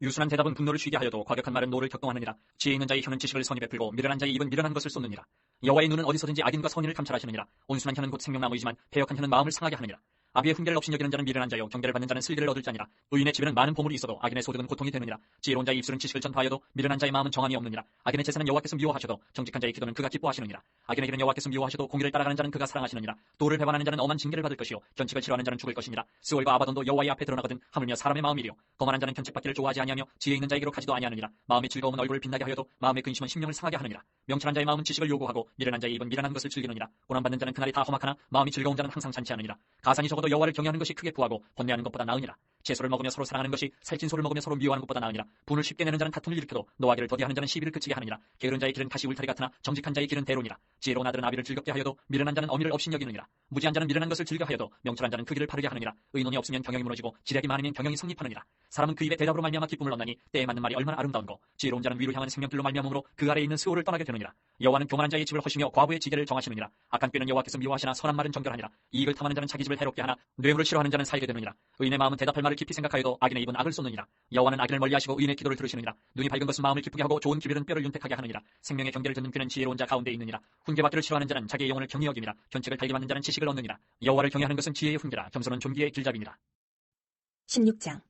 유순한 대답은 분노를 쉬게 하여도 과격한 말은 노를 격동하느니라. 지혜 있는 자의 혀는 지식을 선히 베풀고 미련한 자의 입은 미련한 것을 쏟느니라. 여호와의 눈은 어디서든지 악인과 선인을 감찰하시느니라. 온순한 혀는 곧 생명나무이지만 패역한 혀는 마음을 상하게 하느니라. 아비의 훈계를 없인 여기는 자는 미련한 자요 경계를 받는 자는 슬기를 얻을 자니라. 의인의 집에는 많은 보물이 있어도 악인의 소득은 고통이 되느니라. 지혜로운 자의 입술은 지식을 전파하여도 미련한 자의 마음은 정함이 없느니라. 악인의 제사는 여호와께서 미워하셔도 정직한 자의 기도는 그가 기뻐하시느니라. 악인의 길은 여호와께서 미워하셔도 공의를 따라가는 자는 그가 사랑하시느니라. 도를 배반하는 자는 엄한 징계를 받을 것이요 견칙을 싫어하는 자는 죽을 것이니라. 스월과 아바돈도 여호와의 앞에 드러나거든 하물며 사람의 마음이리요 거만한 자는 견책받기를 좋아하지 아니하며 지혜 있는 자에게로 가지도 아니하느니라. 마음의 즐거움은 얼굴을 빛나게 하여도 마음의 근심은 심령을 상하게 하느니라. 명철한 자의 마음은 지식을 요구하고 미련한 자의 입은 미련한 것을 즐기느니라. 고난받는 자는 그날이 다 험악하나 마음이 즐거운 자는 항상 잔치하느니라. 가산이 적어도 여호와를 경외하는 것이 크게 구하고 번뇌하는 것보다 나으니라. 채소를 먹으며 서로 사랑하는 것이 살찐 소를 먹으며 서로 미워하는 것보다 나으니라. 분을 쉽게 내는 자는 다툼을 일으켜도 노하기를 더디하는 자는 시비를 그치게 하느니라. 게으른 자의 길은 가시 울타리 같으나 정직한 자의 길은 대로니라. 지혜로운 아들은 아비를 즐겁게 하여도 미련한 자는 어미를 없인 여기느니라. 무지한 자는 미련한 것을 즐겨 하여도 명철한 자는 그 길을 바르게 하느니라. 의논이 없으면 경영이 무너지고 지략이 많으면 경영이 성립하느니라. 사람은 그 입의 대답으로 말미암아 기쁨을 얻나니 때에 맞는 말이 얼마나 아름다운 거. 지혜로운 자는 위로 향하는 생명길로 말미암으로 그 아래에 있는 스올을 떠나게 되느니라. 여호와는 교만한 자의 집을 허시며 과부의 지계를 정하시느니라. 악한 꾀는 여호와께서 미워하시나 선한 말은 정결하니라. 이익을 탐하는 자는 자기 집을 해롭게 하나 뇌물을 싫어하는 자는 살게 되느니라. 의인의 마음은 대답할 말을 깊이 생각하여도 악인의 입은 악을 쏟느니라. 여호와는 악인을 멀리하시고 의인의 기도를 들으시느니라. 눈이 밝은 것은 마음을 기쁘게 하고 좋은 기별은 뼈를 윤택하게 하느니라. 생명의 경계를 듣는 귀는 지혜로운 자 가운데 있느니라. 훈계받기를 싫어하는 자는 자기의 영혼을 경히 여김이라. 견책을 달게 받는 자는 지식을 얻느니라. 여호와를 경외하는 것은 지혜의 훈계라. 겸손은 존귀의 길잡이니라. 16장.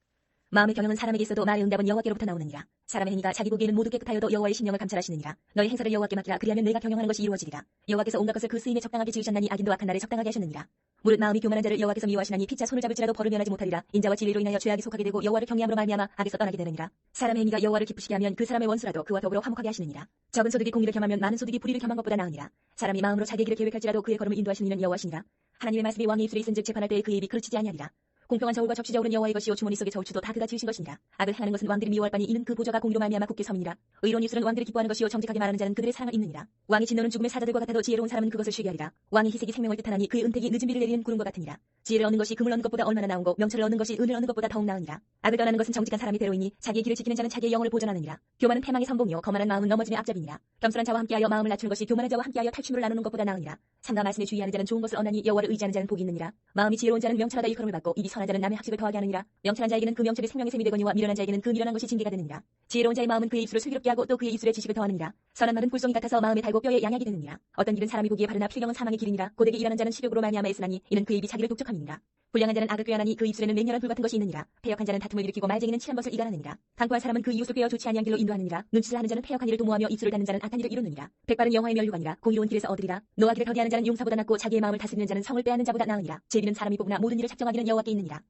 마음의 경영은 사람에게 있어도 말의 응답은 여호와께로부터 나오느니라. 사람의 행위가 자기 보기에는 모두 깨끗하여도 여호와의 심령을 감찰하시느니라. 너의 행사를 여호와께 맡기라. 그리하면 내가 경영하는 것이 이루어지리라. 여호와께서 온갖 것을 그 쓰임에 적당하게 지으셨나니 악인도 악한 날에 적당하게 하셨느니라. 무릇 마음이 교만한 자를 여호와께서 미워하시나니 피차 손을 잡을지라도 벌을 면하지 못하리라. 인자와 진리로 인하여 죄악이 속하게 되고 여호와를 경외함으로 말미암아 악에서 떠나게 되느니라. 사람의 행위가 여호와를 기쁘시게 하면 그 사람의 원수라도 그와 더불어 화목하게 하시느니라. 적은 소득이 공의를 겸하면 많은 소득이 불의를 겸한 것보다 나으니라. 사람이 마음으로 자기의 길을 계획할지라도 그의 걸음을 인도하시는 이는 여호와시니라. 하나님의 말씀이 왕의 입술에 있은즉 재판할 때에 그의 입이 그르치지 아니하리라. 공평한 저울과 접시 저울은 여호와의 것이요 주머니 속의 저울추도 다 그가 지으신 것이니라. 악을 행하는 것은 왕들이 미워할 바니 이는 그 보좌가 공의로 말미암아 굳게 섬이니라. 의로운 입술은 왕들이 기뻐하는 것이요 정직하게 말하는 자는 그들의 사랑을 입느니라. 왕의 진노는 죽음의 사자들과 같아도 지혜로운 사람은 그것을 쉬게 하리라. 왕의 희색이 생명을 뜻하나니 그의 은택이 늦은 비를 내리는 구름과 같으니라. 지혜를 얻는 것이 금을 얻는 것보다 얼마나 나은고 명철을 얻는 것이 은을 얻는 것보다 더욱 나으니라. 악을 떠나는 것은 정직한 사람이 대로이니 자기의 길을 지키는 자는 자기의 영혼을 보존하느니라. 교만은 패망의 선봉이요 거만한 마음은 넘어짐의 앞잡이니라. 겸손한 자와 함께하여 마음을 낮추는 것이 교만한 자와 함께하여 탈취물을 나누는 것보다 나으니라. 삼가 말씀에 주의하는 자는 좋은 것을 얻나니 여호와를 의지하는 자는 복이 있느니라. 마음이 지혜로운 자는 명철하다 일컬음을 받고 입이 선한 자는 남의 학식을 더하게 하느니라. 명철한 자에게는 그 명철이 생명의 셈이 되거니와 미련한 자에게는 그 미련한 것이 징계가 되느니라. 지혜로운 자의 마음은 그의 입술을 슬기롭게 하고 또 그의 입술에 지식을 더하느니라. 선한 말은 불송이 같아서 마음에 달고 뼈에 양약이 되느니라. 어떤 길은 사람이 보기에 바르나 필경은 사망의 길이니라. 고되게 일하는 자는 식욕으로 말미암아 애쓰나니 이는 그 입이 자기를 독촉함이니라. 불량한 자는 악을 꾀하나니 그 입술에는 맹렬한 불 같은 것이 있느니라. 패역한 자는 다툼을 일으키고 말쟁이는 친한 것을 이간하느니라. 강포한 사람은 그 이웃을 꾀어 좋지 아니한 길로 인도하느니라. 눈치를 하는 자는 패역한 일을 도모하며 입술을 닫는 자는 악한 일을 이루느니라. 백발은 영화의 면류관이라. 공의로운 길에서 얻으리라. 노하기를 더디하는 자는 용사보다 낫고 자기의 마음을 다스리는 자는 성을 빼앗는 자보다 나으니라. 제비는 사람이 뽑으나 모든 일을 작정하기는 여호와께 있느니라.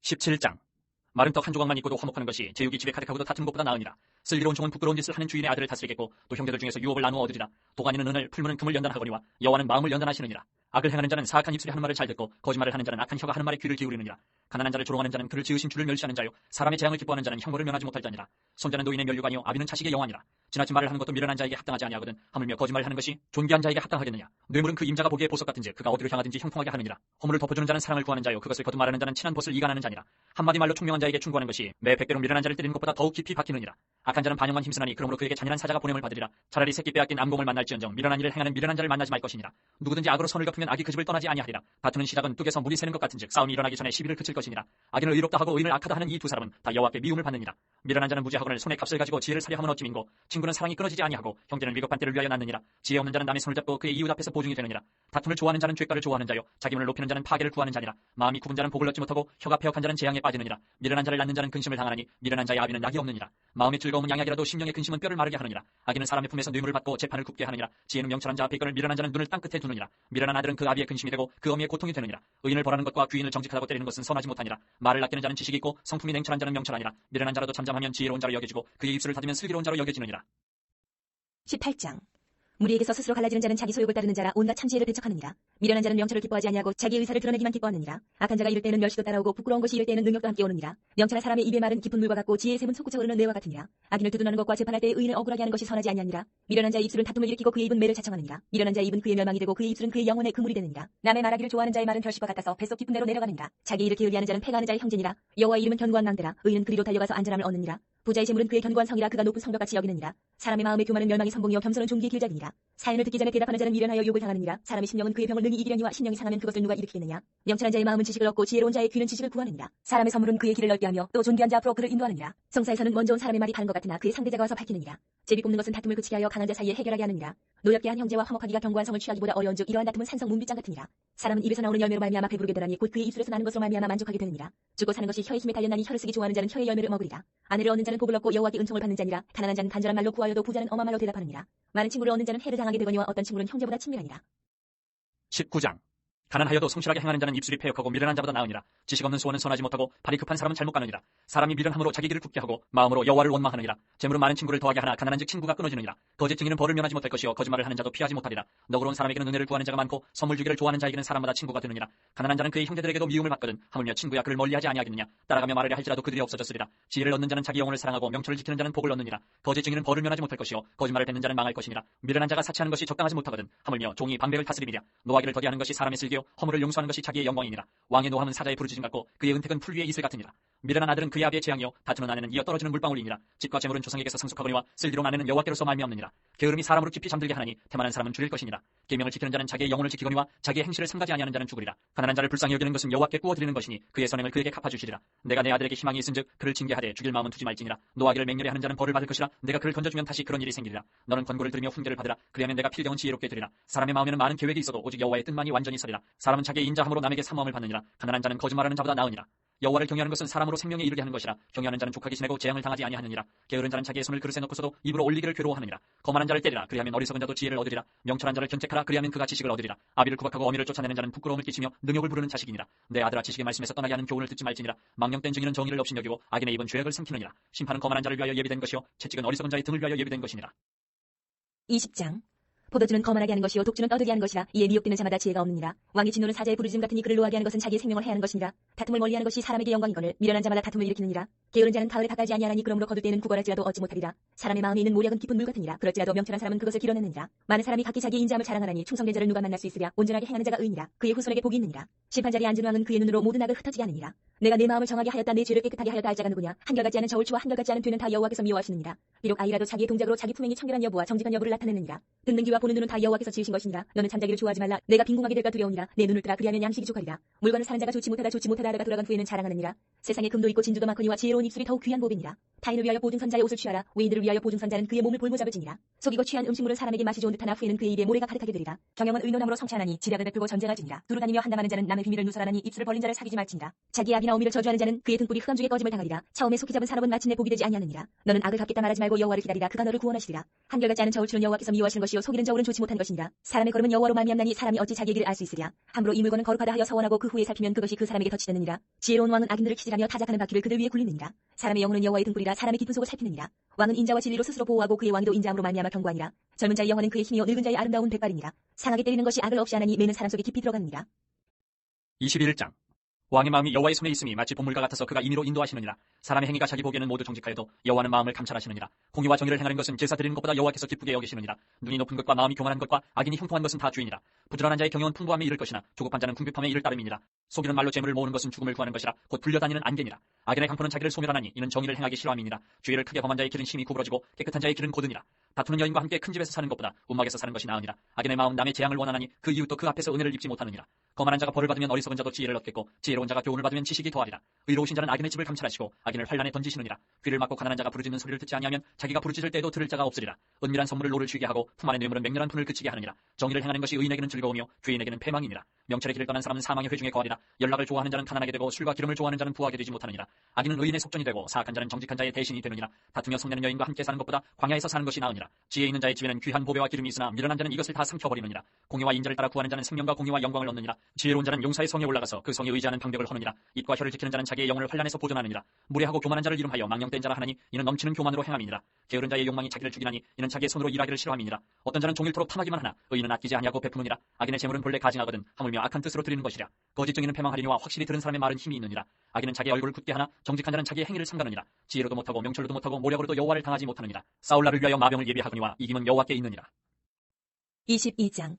17장. 마른 떡 한 조각만 있고도 화목하는 것이 제육이 집에 가득하고도 다투는 것보다 나으니라. 슬기로운 종은 부끄러운 짓을 하는 주인의 아들을 다스리겠고 또 형제들 중에서 유업을 나누어 얻으리라. 도가니는 은을, 풀무는 금을 연단하거니와 여호와는 마음을 연단하시느니라. 악을 행하는 자는 사악한 입술이 하는 말을 잘 듣고 거짓말을 하는 자는 악한 혀가 하는 말에 귀를 기울이느니라. 가난한 자를 조롱하는 자는 그를 지으신 주를 멸시하는 자요 사람의 재앙을 기뻐하는 자는 형벌을 면하지 못할 자니라. 손자는 노인의 면류관이요 아비는 자식의 영화니라. 지나친 말을 하는 것도 미련한 자에게 합당하지 아니하거든 하물며 거짓말을 하는 것이 존귀한 자에게 합당하겠느냐. 뇌물은 그 임자가 보기에 보석 같은지 그가 어디로 향하든지 형통하게 하느니라. 허물을 덮어주는 자는 사랑을 구하는 자요 그것을 거듭말하는 자는 친한 벗을 이간하는 자니라. 한마디 말로 총명한 자에게 충고하는 것이 매 100배로 미련한 자를 때리는 것보다 더욱 깊이 박히느니라. 악한 자는 반영만 힘쓰나니 그러므로 그에게 잔인한 사자가 보냄을 받으리라. 차라리 새끼 빼앗긴 암곰을 만날지언정 미련한 일을 행하는 미련한 자를 만나지 말 것이니라. 누구든지 악으로 선을 갚으면 악이 그 집을 떠나지 아니하리라. 다투는 시작은 뚝에서 물이 새는 것 같은즉 싸움이 일어나기 전에 시비를 그칠 것이니라. 악인을 의롭다 하고 의인을 악하다 하는 이 두 사람은 다 여호와께 미움을 받느니라. 미련한 자는 무지하거늘 손에 값을 가지고 지혜를 사려 함은 어찌민고 친구는 사랑이 끊어지지 아니하고 형제는 위급한 때를 위하여 낳느니라. 지혜 없는 자는 남의 손을 잡고 그의 이웃 앞에서 보증이 되느니라. 다툼을 좋아하는 자는 죄가를 좋아하는 자요 자기 문을 높이는 자는 파괴를 구하는 자니라. 마음이 굽은 자는 복을 얻지 못하고 혀가 패역한 자는 재앙에 빠지느니라. 미련한 자를 낳는 자는 근심을 당하나니 미련한 자의 아비는 약이 없느니라. 마음의 즐거움은 양약이라도 심령의 근심은 뼈를 마르게 하느니라. 악인은 사람의 품에서 뇌물을 받고 재판을 굽게 하느니라. 지혜는 명철한 자 앞에 있거늘 미련한 자는 눈을 땅 끝에 두느니라. 미련한 아들은 그 아비의 근심이 되고 그 어미의 고통이 되느니라. 의인을 벌하는 것과 귀인을 정직하다고 때리는 것은 선하지 못하니라. 말을 아끼는 자는 지식이 있고 성품이 냉철한 자는 명철하니라. 미련한 자라도 잠잠하면 지혜로운 자로 여겨지고 그의 입술을 닫으면 슬기로운 자로 여겨지느니라. 18장. 무리에게서 스스로 갈라지는 자는 자기 소욕을 따르는 자라 온갖 참지혜를 배척하느니라. 미련한 자는 명철을 기뻐하지 아니하고 자기의 의사를 드러내기만 기뻐하느니라. 악한 자가 이를 때는 멸시도 따라오고 부끄러운 것이 이를 때는 능력도 함께 오느니라. 명철한 사람의 입의 말은 깊은 물과 같고 지혜의 샘은 솟구쳐 흐르는 뇌와 같으니라. 악인을 두둔하는 것과 재판할 때의 의인을 억울하게 하는 것이 선하지 아니하니라. 미련한 자의 입술은 다툼을 일으키고 그의 입은 매를 자청하느니라. 미련한 자의 입은 그의 멸망이 되고 그의 입술은 그의 영혼의 그물이 되느니라. 남의 말하기를 좋아하는 자의 말은 별식과 같아서 뱃속 깊은 데로 내려가느니라. 자기 일을 게을리하는 자는 패가하는 자의 형제니라. 여호와의 이름은 견고한 망대라. 의인은 그리로 달려가서 안전함을 얻느니라. 부자의 재물은 그의 견고한 성이라 그가 높은 성벽같이 여기느니라. 사람의 마음에 교만은 멸망이 성공이요 겸손은 존귀의 길잡이니라. 사연을 듣기 전에 대답하는 자는 미련하여 욕을 당하느니라. 사람의 심령은 그의 병을 능히 이기려니와 심령이 상하면 그것을 누가 일으키겠느냐. 명철한 자의 마음은 지식을 얻고 지혜로운 자의 귀는 지식을 구하느니라. 사람의 선물은 그의 길을 넓게 하며 또 존귀한 자 앞으로 그를 인도하느니라. 성사에서는 먼저 온 사람의 말이 바른 것 같으나 그의 상대자가 와서 밝히느니라. 제비 뽑는 것은 다툼을 그치게 하여 강한 자 사이에 해결하게 하느니라. 노엽게 한 형제와 화목하기가 견고한 성을 취하기보다 어려운즉 이러한 다툼은 산성 문빗장 같으니라. 사람은 입에서 나오는 열매로 말미암아 배부르게 되나니 곧 그의 입술에서 나는 것으로 말미암아 만족하게 되느니라. 죽고 사는 것이 혀의 힘에 달렸나니 혀를 쓰기 좋아하는 자는 혀의 열매를 먹으리라. 아내를 얻는 자는 복을 얻고 여호와께 은총을 받는 자니라. 가난한 자는 간절한 말로 구하여도 부자는 엄한 말로 대답하느니라. 많은 친구를 얻는 자는 해를 당하게 되거니와 어떤 친구는 형제보다 친밀하니라. 19장. 가난하여도 성실하게 행하는 자는 입술이 패역하고 미련한 자보다 나으니라. 지식 없는 소원은 선하지 못하고 발이 급한 사람은 잘못 가느니라. 사람이 미련함으로 자기 길을 굽게 하고 마음으로 여호와를 원망하느니라. 재물은 많은 친구를 더하게 하나 가난한즉 친구가 끊어지느니라. 거짓 증인은 벌을 면하지 못할 것이요 거짓말을 하는 자도 피하지 못하리라. 너그러운 사람에게는 은혜를 구하는 자가 많고 선물 주기를 좋아하는 자에게는 사람마다 친구가 되느니라. 가난한 자는 그의 형제들에게도 미움을 받거든 하물며 친구야 그를 멀리하지 아니하겠느냐. 따라가며 말하려 할지라도 그들이 없어졌으리라. 지혜를 얻는 자는 자기 영혼을 사랑하고 명철을 지키는 자는 복을 얻느니라. 거짓 증인은 벌을 면하지 못할 것이요 거짓말을 뱉는 자는 망할 것이니라. 미련한 자가 사치하는 것이 적당하지 못하거든 하물며 종이 방백을 다스리리라. 노하기를 더디하는 것이 사람의 슬기요 허물을 용서하는 것이 자기의 영광이니라. 왕의 노함은 사자의 부르짖음 같고 그의 은택은 풀 위의 이슬 같으니라. 미련한 아들은 그의 아비의 재앙이요 다투는 아내는 이어 떨어지는 물방울이니라. 집과 재물은 조상에게서 상속하거니와 쓸디로운 아내는 여호와께로서 말미암느니라. 게으름이 사람으로 깊이 잠들게 하나니 태만한 사람은 줄일 것이니라. 계명을 지키는 자는 자기의 영혼을 지키거니와 자기의 행실을 삼가지 아니하는 자는 죽으리라. 가난한 자를 불쌍히 여기는 것은 여호와께 구워드리는 것이니 그의 선행을 그에게 갚아주시리라. 내가 내 아들에게 희망이 있은즉 그를 징계하되 죽일 마음은 두지 말지니라. 노하기를 맹렬히 하는 자는 벌을 받을 것이라. 내가 그를 건져주면 다시 그런 일이 생기리라. 너는 권고를 들으며 훈계를 받으라. 그리하면 내가 필경은 지혜롭게 되리라. 사람의 마음에는 많은 계획이 있어도 오직 여호와의 뜻만이 완전히 서리라. 사람은 자기의 인자함으로 남에게 사모함을 받느니라. 가난한 자는 거짓말하는 자보다 나으니라. 여호와를 경외하는 것은 사람으로 생명에 이르게 하는 것이라. 경외하는 자는 족하게 지내고 재앙을 당하지 아니하느니라. 게으른 자는 자기의 손을 그릇에 넣고서도 입으로 올리기를 괴로워하느니라. 거만한 자를 때리라. 그리하면 어리석은 자도 지혜를 얻으리라. 명철한 자를 견책하라. 그리하면 그가 지식을 얻으리라. 아비를 구박하고 어미를 쫓아내는 자는 부끄러움을 끼치며 능욕을 부르는 자식이니라. 내 아들아 지식의 말씀에서 떠나게 하는 교훈을 듣지 말지니라. 망령된 증인은 정의를 없인 여기고 악인의 입은 죄악을 삼키느니라. 심판은 거만한 자를 위하여 예비된 것이요 채찍은 어리석은 자의 등을 위하여 예비된 것이니라. 20장. 포도주는 거만하게 하는 것이요 독주는 떠들게 하는 것이라. 이에 미혹되는 자마다 지혜가 없느니라. 왕의 진노는 사자의 부르짖음 같으니 그를 노하게 하는 것은 자기의 생명을 해하는 것이니라. 다툼을 멀리하는 것이 사람에게 영광이거늘 미련한 자마다 다툼을 일으키느니라. 게으른 자는 가을에 닦아지 아니하나니 그러므로 거둘 때에는 구걸할지라도 얻지 못하리라. 사람의 마음에 있는 모략은 깊은 물 같으니라. 그럴지라도 명철한 사람은 그것을 길어내느니라. 많은 사람이 각기 자기의 인자함을 자랑하나니 충성된 자를 누가 만날 수 있으랴. 온전하게 행하는 자가 의인이라. 그의 후손에게 복이 있느니라. 심판 자리에 앉은 왕은 그의 눈으로 모든 악을 흩어지게 하느니라. 내가 내 마음을 정하게 하였다. 내 죄를 깨끗하게 하였다. 할 자가 누구냐. 한결같지 않은 저울추와 한결같지 않은 되는 다 여호와께서 미워하시느니라. 비록 아이라도 자기의 동작으로 자기 품행이 청결한 여부와 정직한 여부를 나타내느니라. 듣는 귀와 눈과 보는 눈은 다 여호와께서 지으신 것이니라. 너는 잠자기를 좋아하지 말라. 내가 빈궁하게 될까 두려우니라. 내 눈을 뜨라. 그리하면 양식이 족하리라. 물건을 사는 자가 좋지 못하다 하다가 돌아간 후에는 자랑하느니라. 세상에 금도 있고 진주도 많거니와 지혜로운 입술이 더욱 귀한 보배니라. 타인을 위하여 보증선자의 옷을 취하라. 외인들을 위하여 보증선자는 그의 몸을 볼모잡을 지니라. 속이고 취한 음식물은 사람에게 맛이 좋은 듯하나 후에는 그의 입에 모래가 가득하게 되리라. 경영은 의논함으로 성취하나니 지략을 베풀고 전쟁을 지니라. 두루 다니며 한담하는 자는 남의 비밀을 누설하나니 입술을 벌린 자를 사귀지 말지니라. 자기의 악이나 어미를 저주하는 자는 그의 등불이 흑암 중에 꺼짐을 당하리라. 처음에 속히 잡은 사람은 마침내 복이 되지 아니하느니라. 너는 악을 갚겠다 말하지 말고 여호와를 기다리라. 그가 너를 구원하시리라. 한결같지 않은 저울추는 여호와께서 미워하시는 것이요 속이는 저울은 좋지 못한 것이니라. 사람의 걸음은 여호와로 말미암나니 사람이 어찌 자기의 길을 알 수 있으랴. 함부로 이 물건은 거룩하다 하여 서원하고 그 후에 살피면 그것이 그 사람에게 덧치되느니라. 지혜로운 왕은 악인들을 키질하며 타작하는 바퀴를 그들 위에 굴리느니라. 사람의 영혼은 여호와의 등불이라. 사람의 깊은 속을 살피느니라. 왕은 인자와 진리로 스스로 보호하고 그의 왕위도 인자함으로 말미암아 견고하니라. 젊은 자의 영혼은 그의 힘이요 늙은 자의 아름다운 백발이니라. 상하게 때리는 것이 악을 없이 하나니 매는 사람 속에 깊이 들어가느니라. 21장. 왕의 마음이 여호와의 손에 있음이 마치 보물과 같아서 그가 임의로 인도하시느니라. 사람의 행위가 자기 보기에는 모두 정직하여도 여호와는 마음을 감찰하시느니라. 공의와 정의를 행하는 것은 제사 드리는 것보다 여호와께서 기쁘게 여기시느니라. 눈이 높은 것과 마음이 교만한 것과 악인이 형통한 것은 다 주인이라. 부지런한 자의 경영은 풍부함에 이를 것이나 조급한 자는 궁핍함에 이를 따름이니라. 속이는 말로 재물을 모으는 것은 죽음을 구하는 것이라. 곧 불려다니는 안개니라. 악인의 강포는 자기를 소멸하나니 이는 정의를 행하기 싫어함이니라. 죄를 크게 범한 자의 길은 심히 구부러지고 깨끗한 자의 길은 고드니라. 다투는 여인과 함께 큰 집에서 사는 것보다 움막에서 사는 것이 나으니라. 악인의 마음 남의 재앙을 원하나니 그 이웃도 그 앞에서 은혜를 입지 못하느니라. 거만한 자가 벌을 받으면 어리석은 자도 지혜를 얻겠고 지혜로운 자가 교훈을 받으면 지식이 더하리라. 의로우신 자는 악인의 집을 감찰하시고 악인을 환란에 던지시느니라. 귀를 막고 가난한 자가 부르짖는 소리를 듣지 아니하면 자기가 부르짖을 때에도 들을 자가 없으리라. 은밀한 선물을 노를 쥐게 하고 품 안의 뇌물은 맹렬한 분을 그치게 하느니라. 정의를 행하는 것이 의인에게는 즐거우며 죄인에게는 패망이니라. 명철의 길을 떠난 사람은 사망의 회중에 거하리라. 연락을 좋아하는 자는 가난하게 되고 술과 기름을 좋아하는 자는 부하게 되지 못하느니라. 악인은 의인의 속전이 되고 사악한 자는 정직한 자의 대신이 되느니라. 다투며 성내는 여인과 함께 사는 것보다 광야에서 사는 것이 나으니라. 지혜 있는 자의 집에는 귀한 보배와 기름이 있으나 미련한 자는 이것을 다 삼켜버리느니라. 공의와 인자를 따라 구하는 자는 생명과 공의와 영광을 얻느니라. 지혜로운 자는 용사의 성에 올라가서 그 성에 의지하는 방벽을 허느니라. 입과 혀를 지키는 자는 자기의 영혼을 환란에서 보존하느니라. 무례하고 교만한 자를 이름하여 망령된 자라 하나니 이는 넘치는 교만으로 행함이니라. 게으른 자의 욕망이 자기를 죽이나니 이는 자기의 손으로 일하기를 싫어함이니라. 어떤 자는 종일토록 탐하기만 하나 의인은 아끼지 아니하고 베푸느니라. 악인의 재물은 본래 가증하거든 하물며 악한 뜻으로 드리는 것이라. 거짓 증인은 패망하리니와 확실히 들은 사람의 말은 힘이 있느니라. 악인은 자기의 얼굴을 굳게 하나 정직한 자는 자기의 행위를 삼가느니라. 지혜로도 못하고 명철로도 못하고 모략으로도 여호와를 당하지 못하느니라. 사울나를 위하여 마병을 예비하거니와 이김은 여호와께 있느니라. 22장.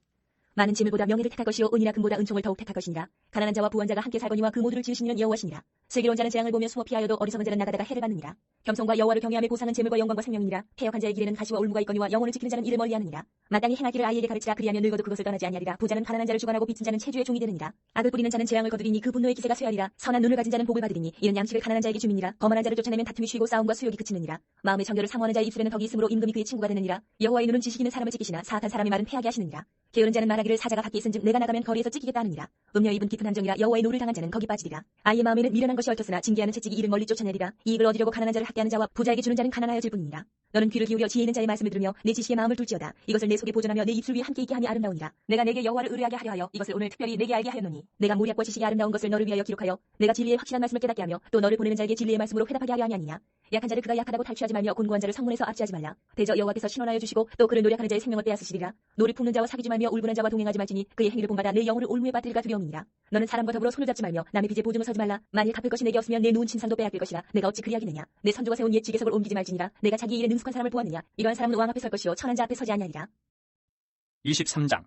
많은 짐을보다 명예를 택할 것이요 은이나 금보다 은총을 더욱 택할 것이니라. 가난한 자와 부한 자가 함께 살거니와 그 모두를 지으신 이는 여호와시니라. 슬기로운 자는 재앙을 보며 숨어 피하여도 어리석은 자는 나가다가 해를 받느니라. 겸손과 여호와를 경외함의 보상은 재물과 영광과 생명이니라. 패역한 자의 길에는 가시와 울무가 있거니와 영혼을 지키는 자는 이를 멀리하느니라. 마땅히 행할 길을 아이에게 가르치라. 그리하면 늙어도 그것을 떠나지 아니하리라. 부자는 가난한 자를 주관하고 빚진 자는 체주의 종이 되느니라. 악을 뿌리는 자는 재앙을 거두리니 그 분노의 기세가 쇠하리라. 선한 눈을 가진 자는 복을 받으리니 이는 양식을 가난한 자에게 주민이라. 거만한 자를 쫓아내면 다툼이 쉬고 싸움과 수욕이 그치느니라. 마음의 정결을 상호하는 자의 입술에는 덕이 있으므로 임금이 그의 친구가 되느니라. 여호와의 눈은 지식 있는 사람을 지키시나 사악한 사람의 말은 패하게 하시느니라. 게으른 자는 말하기를 사자가 밖에 있은즉 내가 나가면 거리에서 찢기겠다 하느니라. 음녀 입은 깊은 함정이라. 여호와의 노를 당한 자는 거기 빠지리라. 아이의 마음에는 미련한 것이 얽혔으나 징계하는 채찍이 이를 멀리 쫓아내리라. 이익을 얻으려고 가난한 자를 학대하는 자와 부자에게 주는 자는 가난하여질 뿐이니라. 너는 귀를 기울여 지혜 있는 자의 말씀을 들으며 내 지식의 마음을 둘지어다. 이것을 내 속에 보존하며 내 입술 위에 함께 있게 하니 아름다우니라. 내가 내게 여호와를 의뢰하게 하려 하여 이것을 오늘 특별히 내게 알게 하였노니 내가 모략과 지식이 아름다운 것을 너를 위하여 기록하여 내가 진리의 확실한 말씀을 깨닫게 하며 또 너를 보내는 자에게 진리의 말씀으로 회답하게 하려 하니냐. 약한 자를 그가 약하다고 탈취하지 말며 곤고한 자를 성문에서 압제하지 말라. 대저 여호와께서 신원하여 주시고 또 그를 노력하는 자의 생명을 빼앗으시리라. 노를 품는 자와 사귀지 말며 울부는 자와 동행하지 말지니 그의 행위를 본받아 내 영혼을 올무에 빠뜨리가 두려움이니라. 너는 사람과 더불어 손을 잡지 말며 남의 빚에 보증을 서지 말라. 만일 갚을 것이 내게 없으면 내 누운 침상도 빼앗길 것이라. 내가 어찌 그리하겠느냐. 내 선조가 세운 옛 지계석을 옮기지 말지니라. 내가 자기 일에 능숙한 사람을 보았느냐. 이러한 사람은 왕 앞에 설 것이요 천한 자 앞에 서지 아니하리라. 23장.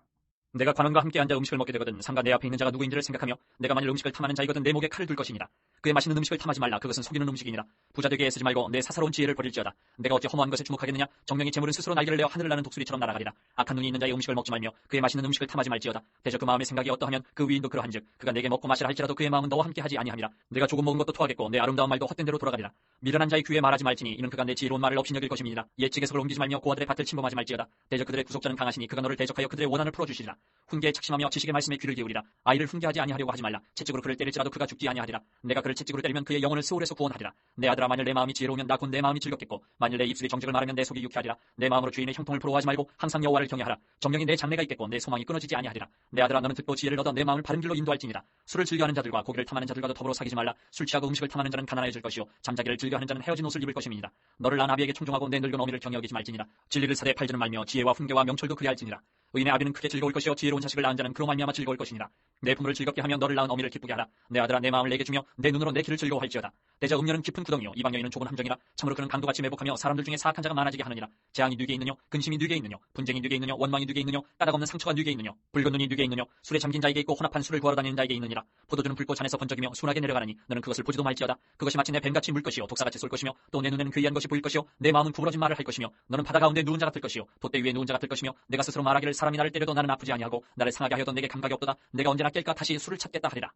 내가 관원과 함께 앉아 음식을 먹게 되거든 상가 내 앞에 있는 자가 누구인지를 생각하며 내가 만일 음식을 탐하는 자이거든 내 목에 칼을 둘 것이니라. 그의 맛있는 음식을 탐하지 말라. 그것은 속이는 음식이니라. 부자 되게 애쓰지 말고 내 사사로운 지혜를 버릴지어다. 내가 어찌 허무한 것에 주목하겠느냐. 정령이 재물은 스스로 날개를 내어 하늘을 나는 독수리처럼 날아가리라. 악한 눈이 있는 자의 음식을 먹지 말며 그의 맛있는 음식을 탐하지 말지어다. 대저 그 마음의 생각이 어떠하면 그 위인도 그러한즉 그가 내게 먹고 마시라 할지라도 그의 마음은 너와 함께 하지 아니함이라. 내가 조금 먹은 것도 토하겠고 내 아름다운 말도 헛된 대로 돌아가리라. 미련한 자의 귀에 말하지 말지니 이는 그가 내 지혜로운 말을 업신여길 것임이니라. 옛 지계석을 옮기지 말며 고아들의 밭을 침범하지 말지어다. 대저 그들의 구속자는 강하시니 그가 너를 대적하여 그들의 원한을 풀어주시리라. 훈계에 착심하며 지식의 말씀에 귀를 기울이라. 아이를 훈계하지 아니하려고 하지 말라. 채찍으로 그를 때릴지라도 그가 죽지 아니하리라. 내가 그를 채찍으로 때리면 그의 영혼을 스올에서 구원하리라. 내 아들아 만일 내 마음이 지혜로우면 나 곧 내 마음이 즐겁겠고 만일 내 입술이 정직을 말하면 내 속이 유쾌하리라. 내 마음으로 주인의 형통을 부러워하지 말고 항상 여호와를 경외하라. 정령이 내 장래가 있겠고 내 소망이 끊어지지 아니하리라. 내 아들아 너는 듣고 지혜를 얻어 내 마음을 바른 길로 인도할지니라. 술을 즐겨하는 자들과 고기를 탐하는 자들과도 더불어 사귀지 말라. 술 취하고 음식을 탐하는 자는 가난해질 것이요 잠자기를 즐겨하는 자는 헤어진 옷을 입을 것임이니라. 너를 난 아비에게 충종하고 내 늙은 어미를 경여하지 말지니라. 진리를 사대 팔지는 말며 지혜와 훈계와 명철도 그리할지니라. 의인의 아비는 크게 즐거울 것이요 지혜로운 자식을 낳은 자는 그로 말미암아 즐거울 것이니라. 내 부모를 즐겁게 하며 너를 낳은 어미를 기쁘게 하라. 내 아들아 내 마음을 내게 주며 내 눈으로 내 길을 즐거워할지어다. 대저 음녀는 깊은 구덩이요 이방 여인은 좁은 함정이라. 참으로 그는 강도같이 매복하며 사람들 중에 사악한 자가 많아지게 하느니라. 재앙이 네게 있느냐? 근심이 네게 있느냐? 분쟁이 네게 있느냐? 원망이 네게 있느냐? 까닭없는 상처가 네게 있느냐? 붉은 눈이 네게 있느냐? 술에 잠긴 자에게 있고 혼합한 술을 구하러 다니는 자에게 있느니라. 포도주는 붉고 잔에서 번쩍이며 순하게 내려가느니 너는 그것을 보지도 말지어다. 그것이 마치 내 뱀같이 물 것이요 독사같이 쏠 것이며 또 내 눈에는 괴이한 것이 보일 것이요 내 마음은 구부러진 말을 할 것이며 너는 바다 가운데 누운 자 같을 것이요 돛대 위에 누운 자 같을 것이며 내가 스스로 말하기를 사람이 나를 때려도 나는 아프지 아니하고 나를 상하게 하여도 내게 감각이 없도다. 내가 언제나 깰까 다시 술을 찾겠다 하리라.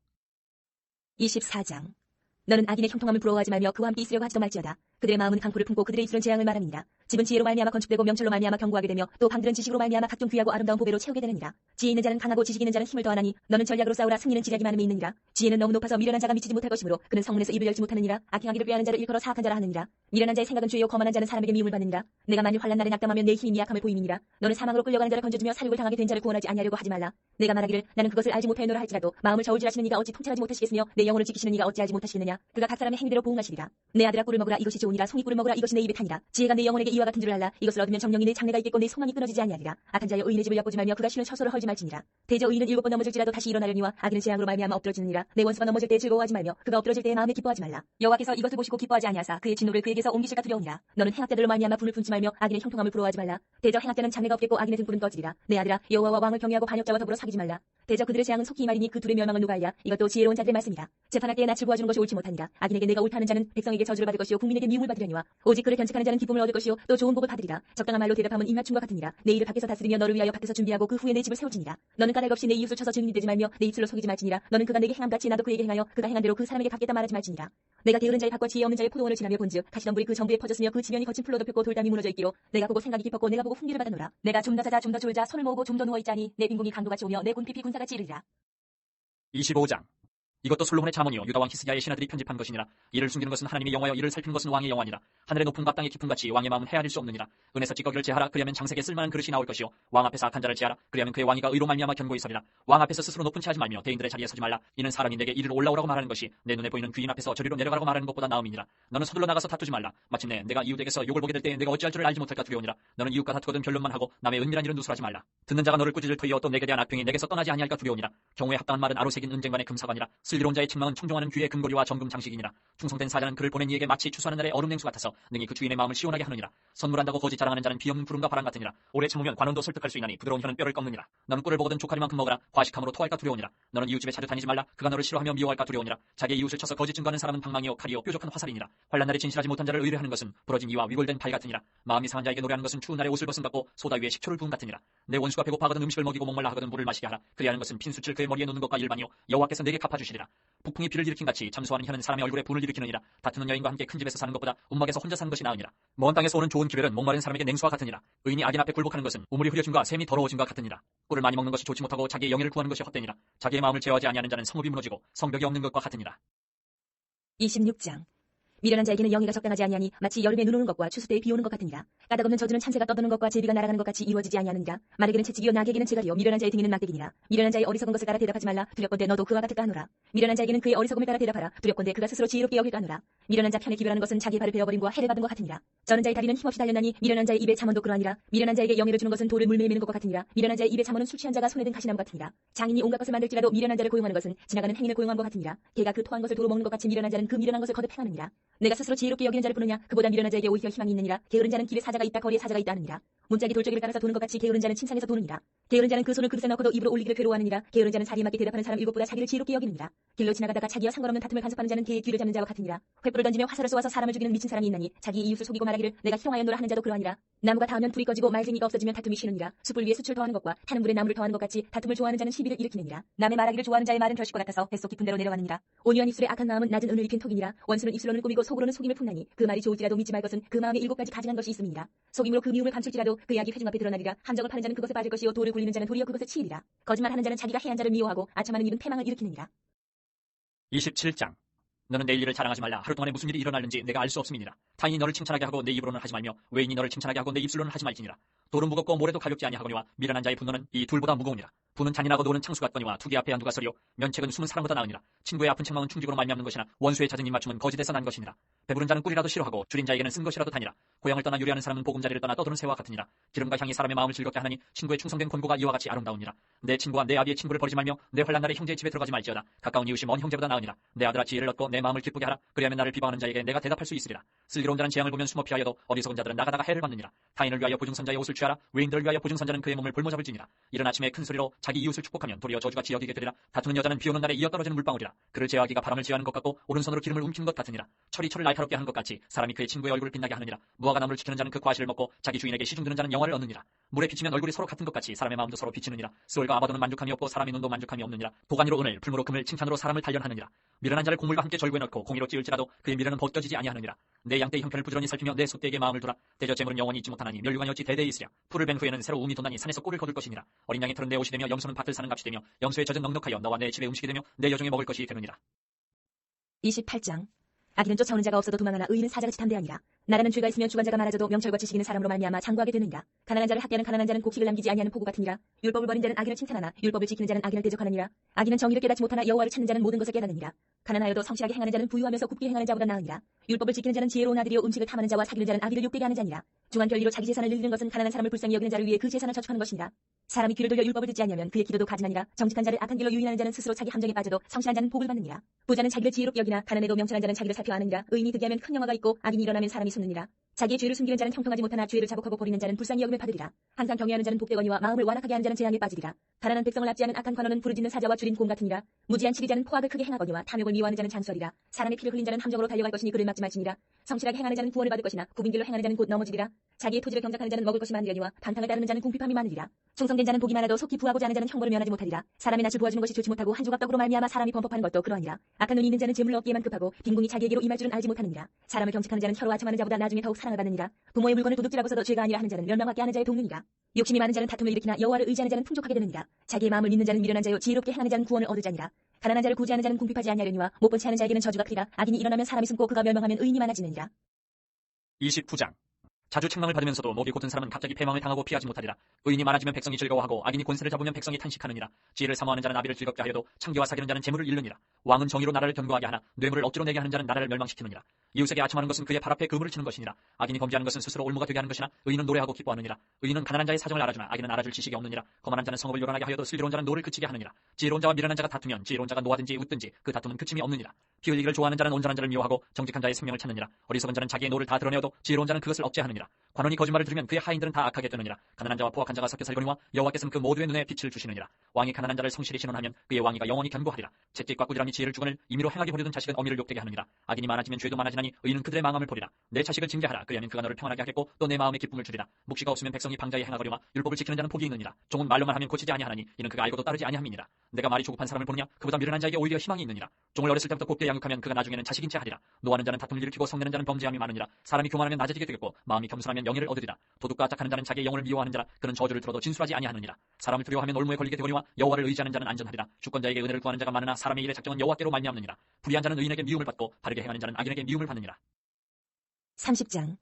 24장. 너는 악인의 형통함을 부러워하지 말며 그와 함께 있으려고 하지도 말지어다. 그들의 마음은 강포를 품고 그들의 입술은 재앙을 말함이니라. 집은 지혜로 말미암아 건축되고 명철로 말미암아 견고하게 되며 또 방들은 지식으로 말미암아 각종 귀하고 아름다운 보배로 채우게 되느니라. 지혜 있는 자는 강하고 지식 있는 자는 힘을 더하나니 너는 전략으로 싸우라. 승리는 지략이 많음에 있느니라. 지혜는 너무 높아서 미련한 자가 미치지 못할 것이므로 그는 성문에서 입을 열지 못하느니라. 악행하기를 꾀하는 자를 일컬어 사악한 자라 하느니라. 미련한 자의 생각은 죄요 거만한 자는 사람에게 미움을 받느니라. 내가 만일 환난 날에 낙담하면 내 힘이 미약함을 보임이니라. 너는 사망으로 끌려가는 자를 건져주며 살육을 당하게 된 자를 구원하지 아니하려고 하지 말라. 내가 말하기를 나는 그것을 알지 못하였노라 할지라도 마음을 저울질하시는 이가 어찌 통찰하지 못하시겠으며 내 영혼을 지키시는 이가 어찌 알지 못하시느냐. 그가 각 사람의 행위대로 보응하시리라. 내 아들아 꿀을 먹으라. 이것이 좋으니라. 송이꿀을 먹으라. 이것이 내 입에 타니라. 지혜가 내 영혼에게 이와 같은 줄을 알라. 이것을 얻으면 정령이 내 장래가 있겠고 내 소망이 끊어지지 아니하리라. 악한 자여 의인의 집을 엿보지 말며 그가 쉬는 처소를 헐지 말지니라. 대저 의인은 7번 넘어질지라도 다시 일어나려니와 악인은 재앙으로 말미암아 엎드러지느니라. 내 원수가 넘어질 때 즐거워하지 말며 그가 엎드러질 때에 마음에 기뻐하지 말라. 여호와께서 이것을 보시고 기뻐하지 아니하사 그의 진노를 그에게서 옮기실까 두려우니라. 너는 행악자들로 말미암아 분을 품지 말며 악인의 형통함을 부러워하지 말라. 대저 행악자는 장래가 없겠고 악인의 등불은 꺼지리라. 내 아들아 여호와와 왕을 경외하고 반역자와 더불어 사귀지 말라. 대저 그들의 재앙은 속히 이말이니 그 둘의 멸망은 누가 알랴. 이것도 지혜로운 자들의 말씀이라. 재판할 때에 낯을 보아주는 것이 옳지 못하니라. 악인에게 내가 옳다는 자는 백성에게 저주를 받을 것이요 국민에게 미움을 받으려니와 오직 그를 견책하는 자는 기쁨을 얻을 것이요 또 좋은 복을 받으리라. 적당한 말로 대답하면 입맞춤과 같으니라. 내 일을 밖에서 다스리며 너를 위하여 밖에서 준비하고 그 후에 내 집을 세울지니라. 너는 까닭 없이 내 이웃을 쳐서 증인이 되지 말며 내 입술로 속이지 말지니라. 너는 그가 내게 행함같이 나도 그에게 행하여 그가 행한 대로 그 사람에게 갚겠다 말하지 말지니라. 내가 게으른 자의 밭과 지혜 없는 자의 포도원을 지나며 본즉 가시덤불이 그 정부에 퍼졌으며 그 지면이 거친 풀로 덮였고 돌담이 무너져 있기로 내가 보고 생각이 깊었고 내가 보고 훈계를 받아노라. 내가 좀 더 자자 좀 더 졸자 손을 모으고 좀 더 누워있자니 내 빈궁이 강도같이 오며 내 군핍이 군사같이 이르리라. 25장. 이것도 솔로몬의 잠언이요 유다 왕 히스기야의 신하들이 편집한 것이니라. 이를 숨기는 것은 하나님의 영화여 이를 살피는 것은 왕의 영화니라. 하늘의 높은 각 땅의 깊음 같이 왕의 마음은 헤아릴 수 없느니라. 은에서 찌꺼기를 제하라. 그리하면 장색에 쓸만한 그릇이 나올 것이요 왕 앞에서 악한 자를 제하라. 그리하면 그의 왕위가 의로 말미암아 견고히 서리라. 왕 앞에서 스스로 높은 채 하지 말며 대인들의 자리에 서지 말라. 이는 사람이 내게 이리로 올라오라고 말하는 것이 내 눈에 보이는 귀인 앞에서 저리로 내려가라고 말하는 것보다 나음이니라. 너는 서둘러 나가서 다투지 말라. 마침내 내가 이웃에게서 욕을 보게 될 때 내가 어찌할 줄을 알지 못할까 두려우니라. 너는 이웃과 다투거든 변론만 하고 남의 은밀한 일은 누설하지 말라. 듣는 자가 너를 꾸짖을 터이어 또 내게 대한 악평이 내게서 떠나지 아니할까 두려우니라. 경우에 합당한 말은 아로새긴 은쟁반의 금사관이라. 슬기로운 자의 책망은 청종하는 귀의 근거리와 정금 장식이니라. 충성된 사자는 그를 보낸 이에게 마치 추수하는 날의 얼음 냉수 같아서 능히 그 주인의 마음을 시원하게 하느니라. 선물한다고 거짓 자랑하는 자는 비없는 구름과 바람 같으니라. 오래 참으면 관원도 설득할 수 있나니 부드러운 혀는 뼈를 꺾느니라. 너는 꿀을 먹거든 족하리만큼 먹으라. 과식함으로 토할까 두려우니라. 너는 이웃집에 자주 다니지 말라. 그가 너를 싫어하며 미워할까 두려우니라. 자기의 이웃을 쳐서 거짓 증거하는 사람은 방망이요 칼이요 뾰족한 화살이니라. 환난 날에 진실하지 못한 자를 의뢰하는 것은 부러진 이와 위골된 발 같으니라. 마음이 상한 자에게 노래하는 것은 추운 날에 옷을 벗은 같고 소다 위에 식초를 부은 같으니라. 내 원수가 배고파하거든 음식을 먹이고 목말라 하거든 물을 마시게 하라. 그리하는 것은 핀수칠 그의 머리에 놓는 것과 일반이요 여호와께서 내게 갚아주시리라. 북풍이 비를 일으킨 같이 잠수하는 혀는 사람의 얼굴에 분을 일으키느니라. 다투는 여인과 함께 큰 집에서 사는 것보다 움막에서 혼자 사는 것이 나으니라. 먼 땅에서 오는 좋은 기별은 목마른 사람에게 냉수와 같으니라. 의인이 악인 앞에 굴복하는 것은 우물이 흐려짐과 샘이 더러워짐과 같으니라. 꿀을 많이 먹는 것이 좋지 못하고 자기의 영예를 구하는 것이 헛되니라. 자기의 마음을 제어하지 아니하는 자는 성읍이 무너지고 성벽이 없는 것과 같으니라. 26장. 미련한 자에게는 영예가 적당하지 아니하니 마치 여름에 눈 오는 것과 추수 때에 비 오는 것 같으니라. 까닭없는 저주는 참새가 떠드는 것과 제비가 날아가는 것 같이 이루어지지 아니하느니라. 말에게는 채찍이요 낙에게는 제갈이요 미련한 자의 등에는 막대기니라. 미련한 자의 어리석은 것을 따라 대답하지 말라. 두렵건대 너도 그와 같을까 하노라. 미련한 자에게는 그의 어리석음을 따라 대답하라. 두렵건대 그가 스스로 지혜롭게 여길까 하노라. 미련한 자 편에 기별하는 것은 자기 발을 베어버림과 해를 받은 것 같으니라. 저는 자의 다리는 힘없이 달렸나니 미련한 자의 입에 잠언도 그러하니라. 미련한 자에게 영예를 주는 것은 돌을 물매에 매는 것 같으니라. 미련한 자의 입에 잠언은 술 취한 자가 손에 든 가시나무 같으니라. 장인이 온갖 것을 만들지라도 미련한 자를 고용하는 것은 지나가는 행인을 고용한 것 같으니라. 개가 그 토한 것을 도로 먹는 것 같이 미련한 자는 그 미련한 것을 거듭 행하느니라. 내가 스스로 지혜롭게 여기는 자를 부르냐. 그보다 미련한 자에게 오히려 희망이 있느니라. 게으른 자는 길에 사자가 있다 거리에 사자가 있다 하느니라. 문짝이 돌적이를 따라서 도는 것 같이 게으른 자는 침상에서 도느니라. 게으른 자는 그 손을 그릇에 넣고도 입으로 올리기를 괴로워하느니라. 게으른 자는 사리에 맞게 대답하는 사람 일곱보다 자기를 지혜롭게 여기느니라. 길로 지나가다가 자기와 상관없는 다툼을 간섭하는 자는 개의 귀를 잡는 자와 같으니라. 횃불을 던지며 화살을 쏘아서 사람을 죽이는 미친 사람이 있나니 자기 이웃을 속이고 말하기를 내가 희롱하였노라 하는 자도 그러하니라. 나무가 닿으면 불이 꺼지고 말쟁이가 없어지면 다툼이 쉬느니라. 숯불 위에 숯을 더하는 것과 타는 불에 나무를 더하는 것 같이 다툼을 좋아하는 자는 시비를 일으키느니라. 남의 말하기를 좋아하는 자의 말은 결식과 같아서 뱃속 깊은 데로 내려가느니라. 온유한 입술의 악한 마음은 낮은 은을 입힌 톡이니라. 원수는 입술로는 꾸미고 속으로는 속임을 품나니 그 말이 좋을지라도 믿지 말 것은 그 마음에 7가지 가증한 것이 있음이니라. 속임으로 그 미움을 감출지라도 그 약이 회중 앞에 드러나리라. 함정을 파는 자는 그것에 빠질 것이요 돌을 굴리는 자는 도리어 그것에 치이리라. 거짓말하는 자는 자기가 해한 자를 미워하고 아첨하는 입은 패망을 일으키느니라. 27장. 너는 내일 일을 자랑하지 말라. 하루 동안에 무슨 일이 일어날는지 내가 알 수 없음이니라. 타인이 너를 칭찬하게 하고 내 입으로는 하지 말며 외인이 너를 칭찬하게 하고 내 입술로는 하지 말지니라. 돌은 무겁고 모래도 가볍지 아니하거니와 미련한 자의 분노는 이 둘보다 무거우니라. 부는 잔인하고 노는 창수 같거니와 투기 앞에 한두가 서리요 면책은 숨은 사람보다 나으니라. 친구의 아픈 책망은 충직으로 말미암는 것이나 원수의 잦은 입맞춤은 거짓에서 난 것이니라. 배부른 자는 꿀이라도 싫어하고 줄인 자에게는 쓴 것이라도 다니라. 고향을 떠나 유래하는 사람은 보금자리를 떠나 떠도는 새와 같으니라. 기름과 향이 사람의 마음을 즐겁게 하나니 친구의 충성된 권고가 이와 같이 아름다우니라. 내 친구와 내 아비의 친구를 버리지 말며 내 환난 날에 형제의 집에 들어가지 말지어다. 가까운 이웃이 먼 형제보다 나으니라. 내 아들아 지혜를 얻고 내 마음을 기쁘게 하라. 그리하면 나를 비방하는 자에게 내가 대답할 수 있으리라. 슬기로운 자는 재앙을 보면 숨어 피하여도 어리석은 자들은 나가다가 해를 받느니라. 타인을 위하여 보증선자의 옷을 취하라. 외인들을 위하여 보증선자는 그의 몸을 볼모잡을 지니라. 이른 아침에 큰 소리로 자기 이웃을 축복하면 도리어 저주가 지어지게 되리라. 다투는 여자는 비오는 날에 이어 떨어지는 물방울이라. 그를 제어하기가 바람을 제어하는 것 같고 오른손으로 기름을 움키는 것 같으니라. 철이 철을 날카롭게 하는 것 같이 사람이 그의 친구의 얼굴을 빛나게 하느니라. 무화과 나무를 지키는 자는 그 과실을 먹고 자기 주인에게 시중 드는 자는 영화를 얻느니라. 물에 비치면 얼굴이 서로 같은 것 같이 사람의 마음도 서로 비치느니라. 스올과 아마도는 만족함이 없고 사람의 눈도 만족함이 없느니라. 도가니로 은을 풀무로 금을 칭찬으로 사람을 단련하느니라. 미련한 자를 곡물과 함께 절구에 넣고 공의로 찌을지라도 그의 미련은 벗겨지지 아니하느니라. 내 양떼의 형편을 부지런히 살피며 내 소떼에게 마음을 두라. 대저 재물은 영원히 잊지 못하나니 멸류관이 어찌 대대에 있으랴. 풀을 벤 후에는 새로 우미 돋나니 산에서 꿀을 거둘 것이니라. 어린 양의 털은 내 옷이 되며 염소는 밭을 사는 값이 되며 염소의 젖은 넉넉하여 너와 내 집의 음식이 되며 내 여종의 먹을 것이 되느니라. 28장. 악인은 쫓아오는 자가 없어도 도망하나 의인은 사자같이 담대하니라. 나라는 죄가 있으면 주관자가 많아져도 명철과 지식 있는 사람으로 말미암아 장구하게 되느니라. 가난한 자를 학대하는 가난한 자는 곡식을 남기지 아니하는 포구 같으니라. 율법을 버린 자는 악인을 칭찬하나 율법을 지키는 자는 악인을 대적하느니라. 악인은 정의를 깨닫지 못하나 여호와를 찾는 자는 모든 것을 깨닫느니라. 가난하여도 성실하게 행하는 자는 부유하면서 굽게 행하는 자보다 나으니라. 율법을 지키는 자는 지혜로운 아들이요 음식을 탐하는 자와 사귀는 자는 아비를 욕되게 하는 자니라. 중한 별리로 자기 재산을 늘리는 것은 가난한 사람을 불쌍히 여기는 자를 위해 그 재산을 저축하는 것이니라. 사람이 귀를 돌려 율법을 듣지 아니하면 그의 기도도 가증하니라. 정직한 자를 악한 길로 유인하는 자는 스스로 자기 함정에 빠져도 성실한 자는 복을 받느니라. 부자는 자기를 지혜롭게 여기나 가난해도 명철한 자는 자기를 살펴 아느니라. 의인이 득이 하면 큰 영화가 있고 악인이 일어나면 사람이 숨느니라. 자기의 죄를 숨기는 자는 형통하지 못하나 죄를 자복하고 버리는 자는 불쌍히 여김을 받으리라. 항상 경외하는 자는 복되거니와 마음을 완악하게 하는 자는 재앙에 빠지리라. 가난한 백성을 납치하는 악한 관원은 부르짖는 사자와 줄인 곰 같으니라. 무지한 치리자는 포악을 크게 행하거니와 탐욕을 미워하는 자는 장수하리라. 사람의 피를 흘린 자는 함정으로 달려갈 것이니 그를 막지 말지니라. 성실하게 행하는 자는 구원을 받을 것이나 굽은 길로 행하는 자는 곧 넘어지리라. 자기의 토지를 경작하는 자는 먹을 것이 많으려니와 방탕을 따르는 자는 궁핍함이 많으리라. 충성된 자는 복이 많아도 속히 부하고자 하는 자는 형벌을 면하지 못하리라. 사람의 낯을 보아주는 것이 좋지 못하고 한 조각 떡으로 말미암아 사람이 범법하는 것도 그러하니라. 악한 눈이 있는 자는 재물을 얻기에만 급하고 빈궁이 자기에게로 임할 줄은 알지 못하느니라. 사람을 경책하는 자는 혀로 아첨하는 자보다 나중에 더욱 사랑을 받느니라. 부모의 물건을 도둑질하고서도 죄가 아니라 하는 자는 멸망받게 하는 자의 동료니라. 욕심이 많은 자는 다툼을 일으키나 여호와를 의지하는 자는 풍족하게 되느니라. 자기의 마음을 믿는 자는 미련한 자요 지혜롭게 행하는 자는 구원을 얻을 자니라. 가난한 자를 구제하는 자는 궁핍하지 아니하려니와 못 본 채 하는 자에게는 저주가 크리라. 악인이 일어나면 사람이 숨고 그가 멸망하면 의인이 많아지느니라. 29장. 자주 책망을 받으면서도 목이 곧은 사람은 갑자기 패망을 당하고 피하지 못하리라. 의인이 많아지면 백성이 즐거워하고 악인이 권세를 잡으면 백성이 탄식하느니라. 지혜를 사모하는 자는 아비를 즐겁게 하여도 창기와 사귀는 자는 재물을 잃느니라. 왕은 정의로 나라를 견고하게 하나 뇌물을 억지로 내게 하는 자는 나라를 멸망시키느니라. 이웃에게 아첨하는 것은 그의 발 앞에 그물을 치는 것이니라. 악인이 범죄하는 것은 스스로 올무가 되게 하는 것이나 의인은 노래하고 기뻐하느니라. 의인은 가난한 자의 사정을 알아주나 악인은 알아줄 지식이 없느니라. 거만한 자는 성읍을 요란하게 하여도 슬기로운 자는 노를 그치게 하느니라. 지혜로운 자와 미련한 자가 다투면 지혜로운 자가 노하든지 웃든지 그 다툼은 그침이 없느니라. 피 흘리기를 좋아하는 자는 온전한 자를 미워하고 정직한 자의 생명을 찾느니라. 어리석은 자는 자기의 노를 다 드러내어도 지혜로운 자는 그것을 억제하느니라. 관원이 거짓말을 들으면 그의 하인들은 다 악하게 되느니라. 가난한 자와 포악한 자가 섞여 살거니와 여호와께서는 그 모두의 눈에 빛을 주시느니라. 왕이 가난한 자를 성실히 신원하면 그의 왕위가 영원히 견고하리라. 채찍과 꾸지람이 지혜를 주거늘 임의로 행하게 버리던 자식은 어미를 욕되게 하느니라. 악인이 많아지면 죄도 많아지나니 의인은 그들의 망함을 보리라. 내 자식을 징계하라. 그리하면 그가 너를 평안하게 하겠고 또 내 마음에 기쁨을 주리라. 묵시가 없으면 백성이 방자히 행하거리와 율법을 지키는 자는 복이 있느니라. 종은 말로만 하면 고치지 아니하나니 이는 그가 알고도 따르지 아니함이니라. 내가 말이 조급한 사람을 보느냐 그보다 미련한 자에게 오히려 희망이 있느니라. 종을 어렸을 때부터 곱게 양육하면 그가 나중에는 자식인 채 하리라. 노하는 자는 다툼을 일으키고 성내는 자는 범죄함이 많으니라. 사람이 교만하면 낮아지게 되겠고 마음이 겸손하면 영예를 얻으리라. 도둑과 악착하는 자는 자기의 영혼을 미워하는 자라. 그는 저주를 들어도 진술하지 아니하느니라. 사람을 두려워하면 올무에 걸리게 되거니와 여호와를 의지하는 자는 안전하리라. 주권자에게 은혜를 구하는 자가 많으나 사람의 일의 작정은 여호와께로 말미암느니라. 불의한 자는 의인에게 미움을 받고 바르게 행하는 자는 악인에게 미움을 받느니라. 30장.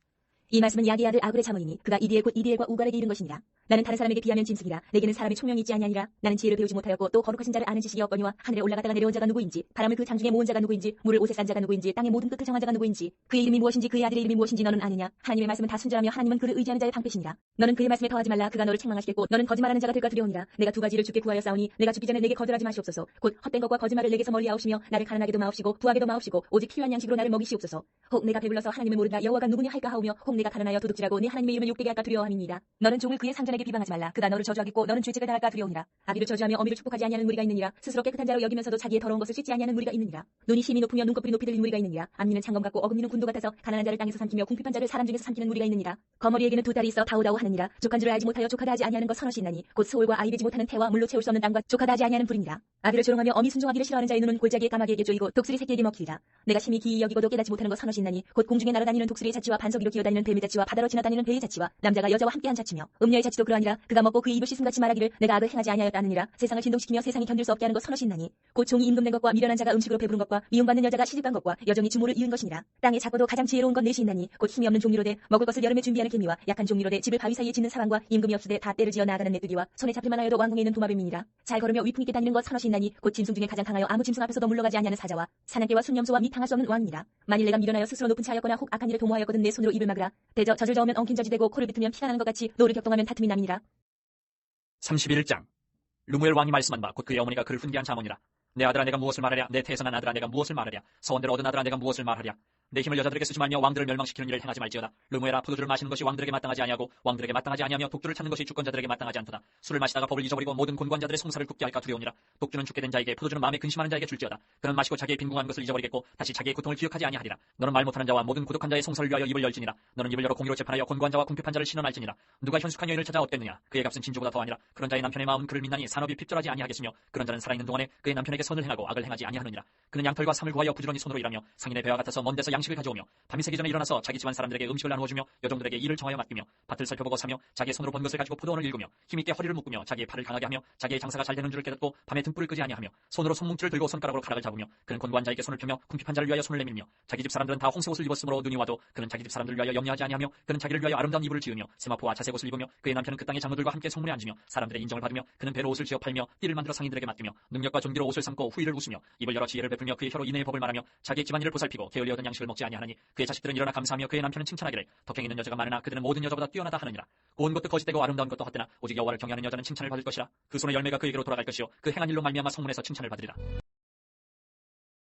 이 말씀은 야기의 아들 아굴의 자문이니 그가 이디엘 곧 이디엘과 우갈에게 이른 것이니라. 나는 다른 사람에게 비하면 짐승이라. 내게는 사람의 총명이 있지 아니하니라. 나는 지혜를 배우지 못하였고 또 거룩하신 자를 아는 지식이 없거니와 하늘에 올라갔다가 내려온 자가 누구인지 바람을 그 장중에 모은 자가 누구인지 물을 옷에 싼 자가 누구인지 땅의 모든 끝을 정한 자가 누구인지 그의 이름이 무엇인지 그의 아들의 이름이 무엇인지 너는 아느냐. 하나님의 말씀은 다 순전하며 하나님은 그를 의지하는 자의 방패시니라. 너는 그의 말씀에 더하지 말라. 그가 너를 책망하시겠고 너는 거짓말하는 자가 될까 두려우니라. 내가 두 가지를 주께 구하여 싸우니 내가 죽기 전에 내게 거절하지 마시옵소서. 곧 헛된 것과 거짓말을 내게서 멀리하옵시며 나를 가난하게도 마옵시고 부하게도 마옵시고 오직 필요한 양식으로 나를 먹이시옵소서. 혹 내가 배불러서 하나님을 모른다 여호와가 누구냐 할까 하오며 혹 내가 가난하여 도둑질하고 네 하나님의 이름을 욕되게 할까 두려워함이니라. 너는 종을 그의 상전에게 비방하지 말라. 그가 너를 저주하겠고 너는 죄책을 당할까 두려우니라. 아비를 저주하며 어미를 축복하지 아니하는 무리가 있느니라. 스스로 깨끗한 자로 여기면서도 자기의 더러운 것을 씻지 아니하는 무리가 있느니라. 눈이 심히 높으며 눈꺼풀이 높이 들린 무리가 있느니라. 앞니는 창검 같고 어금니는 군도 같아서 가난한 자를 땅에서 삼키며 궁핍한 자를 사람 중에서 삼키는 무리가 있느니라. 거머리에게는 두 다리 있어 다우다우 하느니라. 족한 줄을 알지 못하여 족하다 하지 아니하는 것 서너시 있나니 곧 소울과 아이 되지 못하는 태와 물로 채울 수 없는 땅과 족하다 하지 아니하는 불이니라. 아비를 조롱하며 어미 순종하기를 싫어하는 자의 눈은 골짜기에 까마귀에게 쪼이고 독수리 새끼에게 먹히리라. 내가 심히 기이 여기고도 깨닫지 못하는 것 서너시 있나니 곧 공중에 날아다니는 독수리의 자치와 반석 위로 기어다니는 뱀의 자치와 바다로 지나다니는 배의 자치와 남자가 여자와 함께한 자치며 음녀의 자치도 그러하니라. 그가 먹고 그 입을 씻음같이 말하기를 내가 악을 행하지 아니하였다느니라. 세상을 진동시키며 세상이 견딜 수 없게 하는 것 서너시 있나니 곧 종이 임금된 것과 미련한 자가 음식으로 배부른 것과 미움받는 여자가 시집간 것과 여종이 주모를 잃은 것이니라. 땅에 작고도 가장 지혜로운 것 넷이 있나니 곧 힘이 없는 종류로 돼 먹을 것을 여름에 준비하는 개미와 약한 종류로 돼 집을 바위 사이에 짓는 사람과 임금이 없으되 다 때를 지어 나아가는 메뚜기와 손에 잡힐만 하여도 왕궁에 있는 도마뱀이니라. 잘 걸으며 위풍 있게 다니는 것 서너시 있나니 곧 짐승 중에 가장 강하여 아무 짐승 앞에서도 물러가지 아니하는 사자와 사냥개와 순념소와 및 당할 수 없는 왕이니라. 만일 내가 미련하여 스스로 높은 차였거나 혹 악한 일을 도모하였거든 내 손으로 입을 막으라. 대저 젖을 저으면 엉킨 젖이 되고 코를 비틀면 피가 나는 것 같이 노를 격동하면 다툼이 남이니라. 31장 르무엘 왕이 말씀한 바 곧 그의 어머니가 그를 훈계한 자문이라. 내 아들아 내가 무엇을 말하랴. 내 태에서 난 아들아 내가 무엇을 말하랴. 서원대로 얻은 아들아 내가 무엇을 말하랴. 내 힘을 여자들에게 쓰지 말며 왕들을 멸망시키는 일을 행하지 말지어다. 르무엘아 포도주를 마시는 것이 왕들에게 마땅하지 아니하고 왕들에게 마땅하지 아니하며 독주를 찾는 것이 주권자들에게 마땅하지 않도다. 술을 마시다가 법을 잊어버리고 모든 곤관자들의 송사를 굽게 할까 두려우니라. 독주는 죽게 된 자에게 포도주는 마음에 근심하는 자에게 줄지어다. 그는 마시고 자기의 빈궁한 것을 잊어버리겠고 다시 자기의 고통을 기억하지 아니하리라. 너는 말 못하는 자와 모든 고독한 자의 송사를 위하여 입을 열지니라. 너는 입을 열어 공의로 재판하여 곤관자와 궁핍한 자를 신원할지니라. 누가 현숙한 여인을 찾아 얻겠느냐. 그의 값은 진주보다 더하니라. 그런 자의 남편의 마음은 그를 믿나니 산업이 핍절하지 아니하겠으며 그런 자는 살아있는 동안에 그의 남편에게 선을 행하고 악을 행하지 아니하느니라. 그는 양털과 삼을 구하여 부지런히 손으로 일하며 상인의 배와 같아서 먼 데서 양식을 가져오며 밤이 새기 전에 일어나서 자기 집안 사람들에게 음식을 나누어주며 여종들에게 일을 정하여 맡기며 밭을 살펴보고 사며 자기의 손으로 번 것을 가지고 포도원을 일구며 힘있게 허리를 묶으며 자기의 팔을 강하게 하며 자기의 장사가 잘 되는 줄을 깨닫고 밤에 등불을 끄지 아니하며 손으로 손뭉치를 들고 손가락으로 가락을 잡으며 그는 곤고한 자에게 손을 펴며 궁핍한 자를 위하여 손을 내밀며 자기 집 사람들은 다 홍색 옷을 입었으므로 눈이 와도 그는 자기 집 사람들을 위하여 염려하지 아니하며 그는 자기를 위하여 아름다운 이불을 지으며 세마포와 자색 옷을 입으며 그의 남편은 그 땅의 장로들과 함께 성문에 앉으며 사람들의 인정을 받으며 그는 배로 옷을 지어 팔며 띠를 만들어 상인들에게 맡기며 능력과 존귀로 옷을 삼고 후의를 웃으며 입을 열어 지혜를 베풀며 그의 혀로 인애의 법을 말하며 자기의 집안일을 보살피고 게을리 얻은 양식을 먹지 아니하나니 그의 자식들은 일어나 감사하며 그의 남편은 칭찬하기를 덕행 있는 여자가 많으나 그들은 모든 여자보다 뛰어나다 하느니라. 고운 것도 거짓되고 아름다운 것도 헛되나 오직 여호와를 경외하는 여자는 칭찬을 받을 것이라. 그 손의 열매가 그에게로 돌아갈 것이요 그 행한 일로 말미암아 성문에서 칭찬을 받으리라.